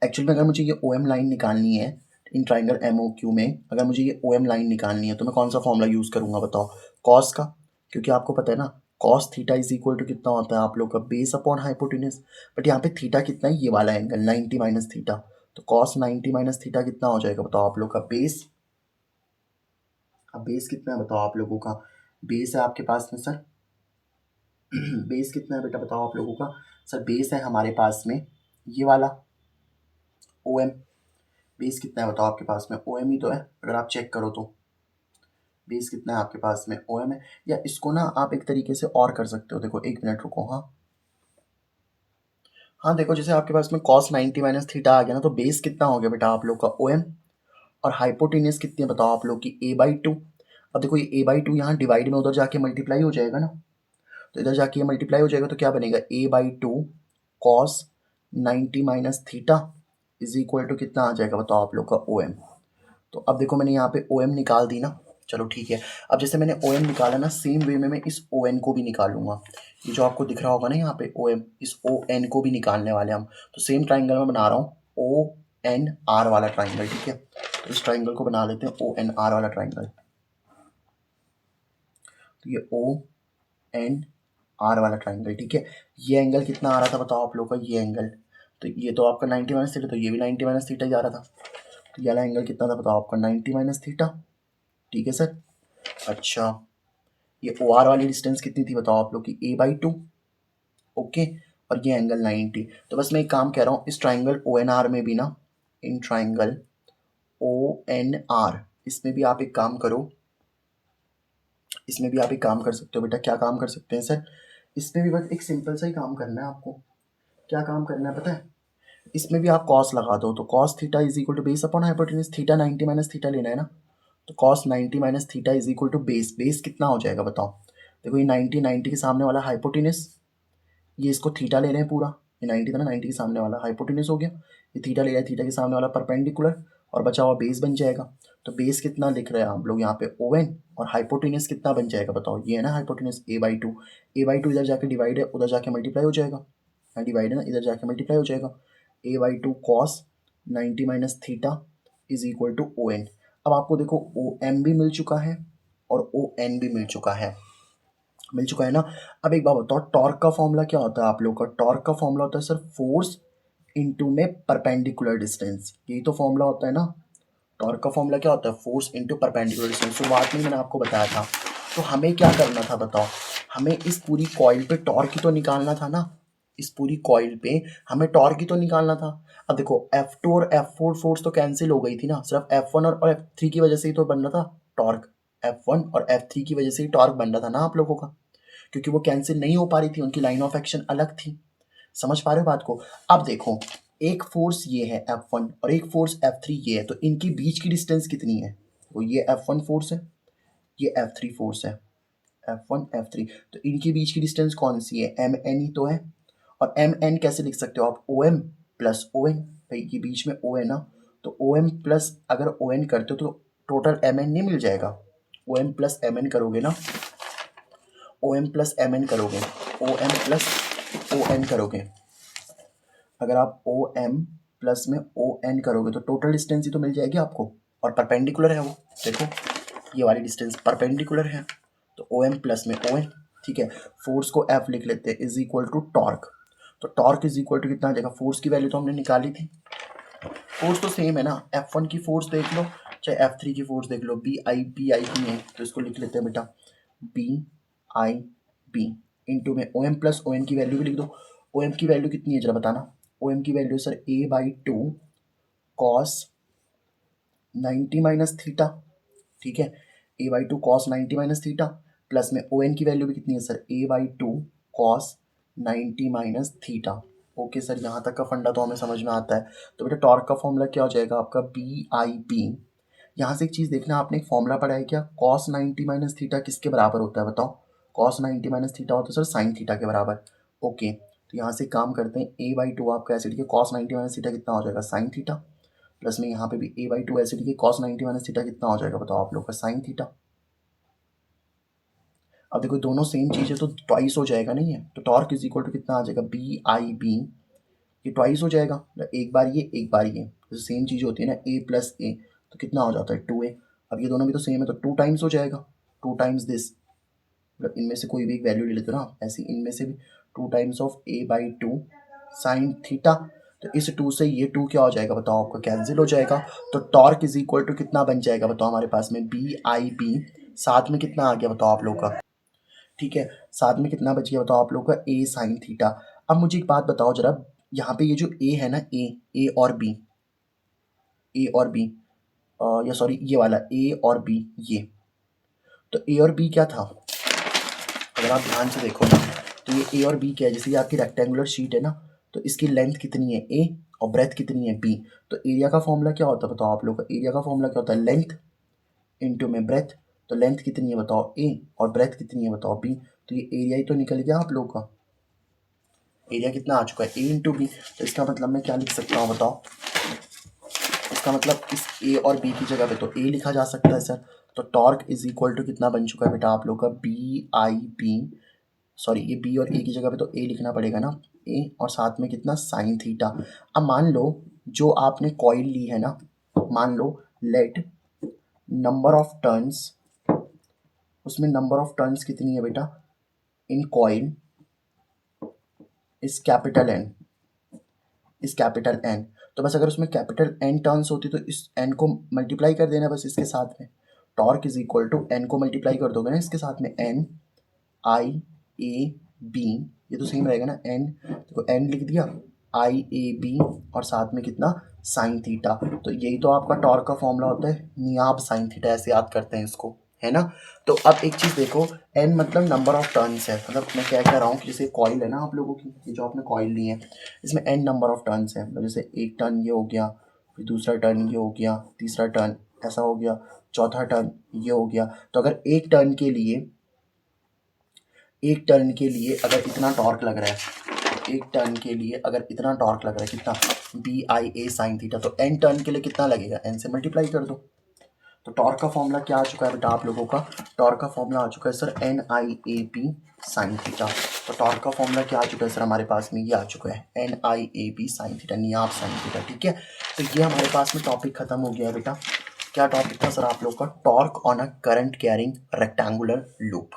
एक्चुअली में अगर मुझे ये OM लाइन निकालनी है इन ट्राइंगल MOQ में, अगर मुझे ये OM लाइन निकालनी है तो मैं कौन सा फॉर्मूला यूज़ करूँगा बताओ, कॉस का। क्योंकि आपको पता है ना cos theta is equal to कितना होता है आप लोग का बेस अपॉन हाइपोटेन्यूस। बट यहाँ पे थीटा कितना है, ये वाला एंगल 90 माइनस थीटा। तो कॉस 90 माइनस थीटा कितना हो जाएगा बताओ आप लोग का बेस। अब बेस कितना है बताओ आप लोगों का, बेस है आपके पास में सर बेस कितना है बेटा बताओ आप लोगों का। सर बेस है हमारे पास में ये वाला OM। बेस कितना है बताओ आपके पास में, OM ही तो है अगर आप चेक करो तो। बेस कितना है आपके पास में, OM है। या इसको ना आप एक तरीके से और कर सकते हो, देखो एक मिनट रुको। हाँ हाँ देखो, जैसे आपके पास में cos 90 माइनस थीटा आ गया ना, तो बेस कितना हो गया बेटा आप लोग का OM, और हाइपोटेन्यूस कितनी है बताओ आप लोग की A/2। अब देखो ये A/2 यहाँ डिवाइड में उधर जाके मल्टीप्लाई हो जाएगा ना, तो इधर जाके ये मल्टीप्लाई हो जाएगा तो क्या बनेगा A/2 cos 90 minus theta is equal to कितना आ जाएगा बताओ आप लोग का OM। तो अब देखो मैंने यहाँ पे OM निकाल दी ना, चलो ठीक है। अब जैसे मैंने OM निकाला ना, सेम वे में मैं इस ON को भी निकालूंगा। ये जो आपको दिख रहा होगा ना यहाँ पे OM, इस ON को भी निकालने वाले हम। तो सेम ट्राइंगल में बना रहा हूँ ONR वाला ट्राइंगल, ठीक है। तो इस ट्राइंगल को बना लेते हैं ONR वाला ट्राइंगल। तो ये ONR वाला ट्राइंगल, ठीक है। ये एंगल कितना आ रहा था बताओ आप लोग का, ये एंगल, तो ये तो आपका 90 माइनस थीटा, तो ये भी 90 माइनस थीटा ही आ रहा था। तो ये वाला एंगल कितना था बताओ आपका 90 माइनस थीटा, ठीक है सर। अच्छा ये OR वाली डिस्टेंस कितनी थी बताओ आप लोग की A/2, ओके। और ये एंगल 90। तो बस मैं एक काम कह रहा हूँ, इस ट्राइंगल ONR में भी ना, इन ट्राइंगल ONR इसमें भी आप एक काम करो, इसमें भी आप एक काम कर सकते हो बेटा। क्या काम कर सकते हैं सर, इसमें भी बस एक सिंपल सा ही काम करना है आपको। क्या काम करना है पता है, इसमें भी आप कॉस लगा दो, तो cos theta is equal to base upon hypotenuse. Theta 90 minus theta लेना है ना, तो cos 90 minus theta is equal to base. Base कितना हो जाएगा बताओ, देखो ये 90 के सामने वाला हाइपोटेन्यूस, ये इसको थीटा ले रहे हैं पूरा, ये 90 था ना, 90 के सामने वाला हाइपोटेन्यूस हो गया। ये थीटा ले रहा है, थीटा के सामने वाला परपेंडिकुलर, और बचा हुआ बेस बन जाएगा। तो बेस कितना लिख रहे हैं आप लोग यहाँ पे ON, और हाइपोटेन्यूस कितना बन जाएगा बताओ, ये है ना हाइपोटेन्यूस A/2। A/2 इधर जाके डिवाइड है, उधर जाके मल्टीप्लाई हो जाएगा, यहाँ डिवाइड है ना, इधर जाके मल्टीप्लाई हो जाएगा। A/2 cos 90 minus theta is equal to ON। अब आपको देखो OM भी मिल चुका है और ON भी मिल चुका है ना। अब एक बात बताओ, टॉर्क का फॉर्मूला क्या होता है आप लोग का, टॉर्क का फॉर्मूला होता है सर फोर्स इनटू में परपेंडिकुलर डिस्टेंस, यही तो फॉर्मूला होता है ना। टॉर्क का फॉर्मूला क्या होता है, फोर्स इनटू परपेंडिकुलर डिस्टेंस। शुरुआत में मैंने आपको बताया था। तो हमें क्या करना था बताओ, हमें इस पूरी कॉइल पे टॉर्क ही तो निकालना था ना, इस पूरी कॉइल पे हमें टॉर्क ही तो निकालना था। अब देखो F2 और F4 फोर्स तो कैंसिल हो गई थी ना, सिर्फ F1 और F3 की वजह से ही तो बन रहा था टॉर्क। F1 और F3 की वजह से ही टॉर्क बन रहा था ना आप लोगों का, क्योंकि वो कैंसिल नहीं हो पा रही थी, उनकी लाइन ऑफ एक्शन अलग थी। समझ पा रहे हो बात को। अब देखो एक फोर्स ये है F1 और एक फोर्स F3 ये है, तो इनके बीच की डिस्टेंस कितनी है, वो ये F1 फोर्स है, ये F3 फोर्स है, F1 F3। तो इनके बीच की डिस्टेंस कौन सी है, MN ही तो है। और MN कैसे लिख सकते हो आप, OM प्लस ON, भाई ये बीच में O है ना, तो OM प्लस अगर ON करते हो तो टोटल MN नहीं मिल जाएगा। OM प्लस MN करोगे ना, OM प्लस MN करोगे, OM प्लस ON करोगे, अगर आप OM प्लस में ON करोगे तो टोटल डिस्टेंस ही तो मिल जाएगी आपको, और परपेंडिकुलर है वो। देखो ये वाली डिस्टेंस परपेंडिकुलर है, तो ओ एम प्लस में ओ एन, ठीक है। फोर्स को एफ लिख लेते हैं इज इक्वल टू टॉर्क, तो टॉर्क इज इक्वल टू कितना आ जाएगा, फोर्स की वैल्यू तो हमने निकाली थी, फोर्स तो सेम है ना, F1 की फोर्स देख लो चाहे F3 की फोर्स देख लो, बी आई की है, तो इसको लिख लेते हैं बेटा बी आई बी इंटू में O M plus O N की वैल्यू भी लिख दो। ओ एम की वैल्यू कितनी है जरा बताना, ओ एम की value sir A/2 cos 90 minus theta, ठीक है, A/2 cos 90 minus theta, plus में ओ एन की वैल्यू भी कितनी है sir A/2 cos 90 minus theta. Okay sir, यहाँ तक का फंडा तो हमें समझ में आता है। तो बेटा टॉर्क का फॉर्मूला क्या हो जाएगा आपका BIB। यहाँ से एक चीज़ देखना, आपने एक फॉर्मूला पढ़ा है क्या, कॉस 90 माइनस थीटा किसके बराबर होता है बताओ, कॉस 90 माइनस थीटा होता है सर साइन थीटा के बराबर। ओके, तो यहाँ से काम करते हैं, A/2 आपका ऐसे लिखिए कॉस 90 माइनस थीटा कितना हो जाएगा साइन थीटा, प्लस में यहाँ पे भी A/2 ऐसे लिखिए कॉस 90 माइनस थीटा कितना हो जाएगा बताओ आप लोग का साइन थीटा। अब देखो दोनों सेम चीज़ है तो ट्वाइस हो जाएगा नहीं है, तो टॉर्क इज इक्वल टू कितना आ जाएगा BIB, ये ट्वाइस हो जाएगा, एक बार ये एक बार ये, तो सेम चीज़ होती है ना A प्लस ए, तो कितना हो जाता है 2A। अब ये दोनों भी तो सेम है तो 2 टाइम्स हो जाएगा, 2 टाइम्स दिस, मतलब इनमें से कोई भी एक वैल्यू ले लेते हो ना, ऐसे इनमें से भी 2 times of A/2 sine theta, तो इस 2 से ये 2 क्या हो जाएगा बताओ आपका कैंसिल हो जाएगा, तो टॉर्क इज इक्वल टू कितना बन जाएगा बताओ हमारे पास में BIB, साथ में कितना आ गया बताओ आप लोग का, ठीक है, साथ में कितना बच गया बताओ आप लोग का A साइन थीटा। अब मुझे एक बात बताओ जरा, यहाँ पे ये जो A है ना, ए और B, ए और बी, या सॉरी ये वाला A और B, ये तो A और B क्या था, अगर आप ध्यान से देखो ना, तो ये A और B क्या है, जैसे ये आपकी रेक्टेंगुलर शीट है ना, तो इसकी लेंथ कितनी है A और ब्रेथ कितनी है B, तो एरिया का फॉर्मूला क्या होता है बताओ आप लोग का, एरिया का फॉर्मूला क्या होता है लेंथ इंटू में ब्रेथ, तो लेंथ कितनी है बताओ A और ब्रेथ कितनी है बताओ B, तो ये एरिया ही तो निकल गया आप लोग का, एरिया कितना आ चुका है A इंटू बी, तो इसका मतलब मैं क्या लिख सकता हूँ बताओ, इसका मतलब इस A और B की जगह पे तो A लिखा जा सकता है सर, तो टॉर्क इज इक्वल टू कितना बन चुका है बेटा आप लोग का BIB, सॉरी ये B और A की जगह पे तो A लिखना पड़ेगा ना, A और साथ में कितना साइन थीटा। अब मान लो जो आपने कॉइल ली है ना, मान लो लेट नंबर ऑफ टर्न्स, उसमें नंबर ऑफ टर्न्स कितनी है बेटा इन कॉइल इस कैपिटल N, इस कैपिटल N, तो बस अगर उसमें कैपिटल N टर्न्स होती तो इस N को मल्टीप्लाई कर देना बस इसके साथ में, torque is equal to N को मल्टीप्लाई कर दोगे ना इसके साथ में, NIAB, ये तो सेम रहेगा ना, N देखो N लिख दिया IAB और साथ में कितना साइन थीटा, तो यही तो आपका टॉर्क का फॉर्मूला होता है, नियाब साइन थीटा ऐसे याद करते हैं इसको, है ना। तो अब एक चीज़ देखो, N मतलब नंबर ऑफ टर्न्स है, मतलब मैं क्या कह रहा हूँ कि जैसे कॉइल है ना आप लोगों की, ये जो आपने कॉइल ली है इसमें N नंबर ऑफ टर्न्स है, मतलब जैसे एक टर्न ये हो गया, फिर दूसरा टर्न ये हो गया, तीसरा टर्न ऐसा हो गया, चौथा टर्न ये हो गया, तो अगर एक टर्न के लिए, एक टर्न के लिए अगर इतना टॉर्क लग रहा है, एक टर्न के लिए अगर इतना टॉर्क लग रहा है कितना BIA साइन थीटा, तो N टर्न के लिए कितना लगेगा, N से मल्टीप्लाई कर दो, तो टॉर्क का फॉर्मूला क्या आ चुका है बेटा आप लोगों का, टॉर्क का फॉर्मूला आ चुका है सर NIAB साइन थीटा, तो टॉर्क का फॉर्मूला क्या आ चुका है सर हमारे पास में, ये आ चुका है NIAB साइन थीटा, नियाब साइन थीटा, ठीक है। तो ये हमारे पास में टॉपिक खत्म हो गया है बेटा, क्या टॉपिक था सर आप लोग का, torque on a current carrying rectangular loop.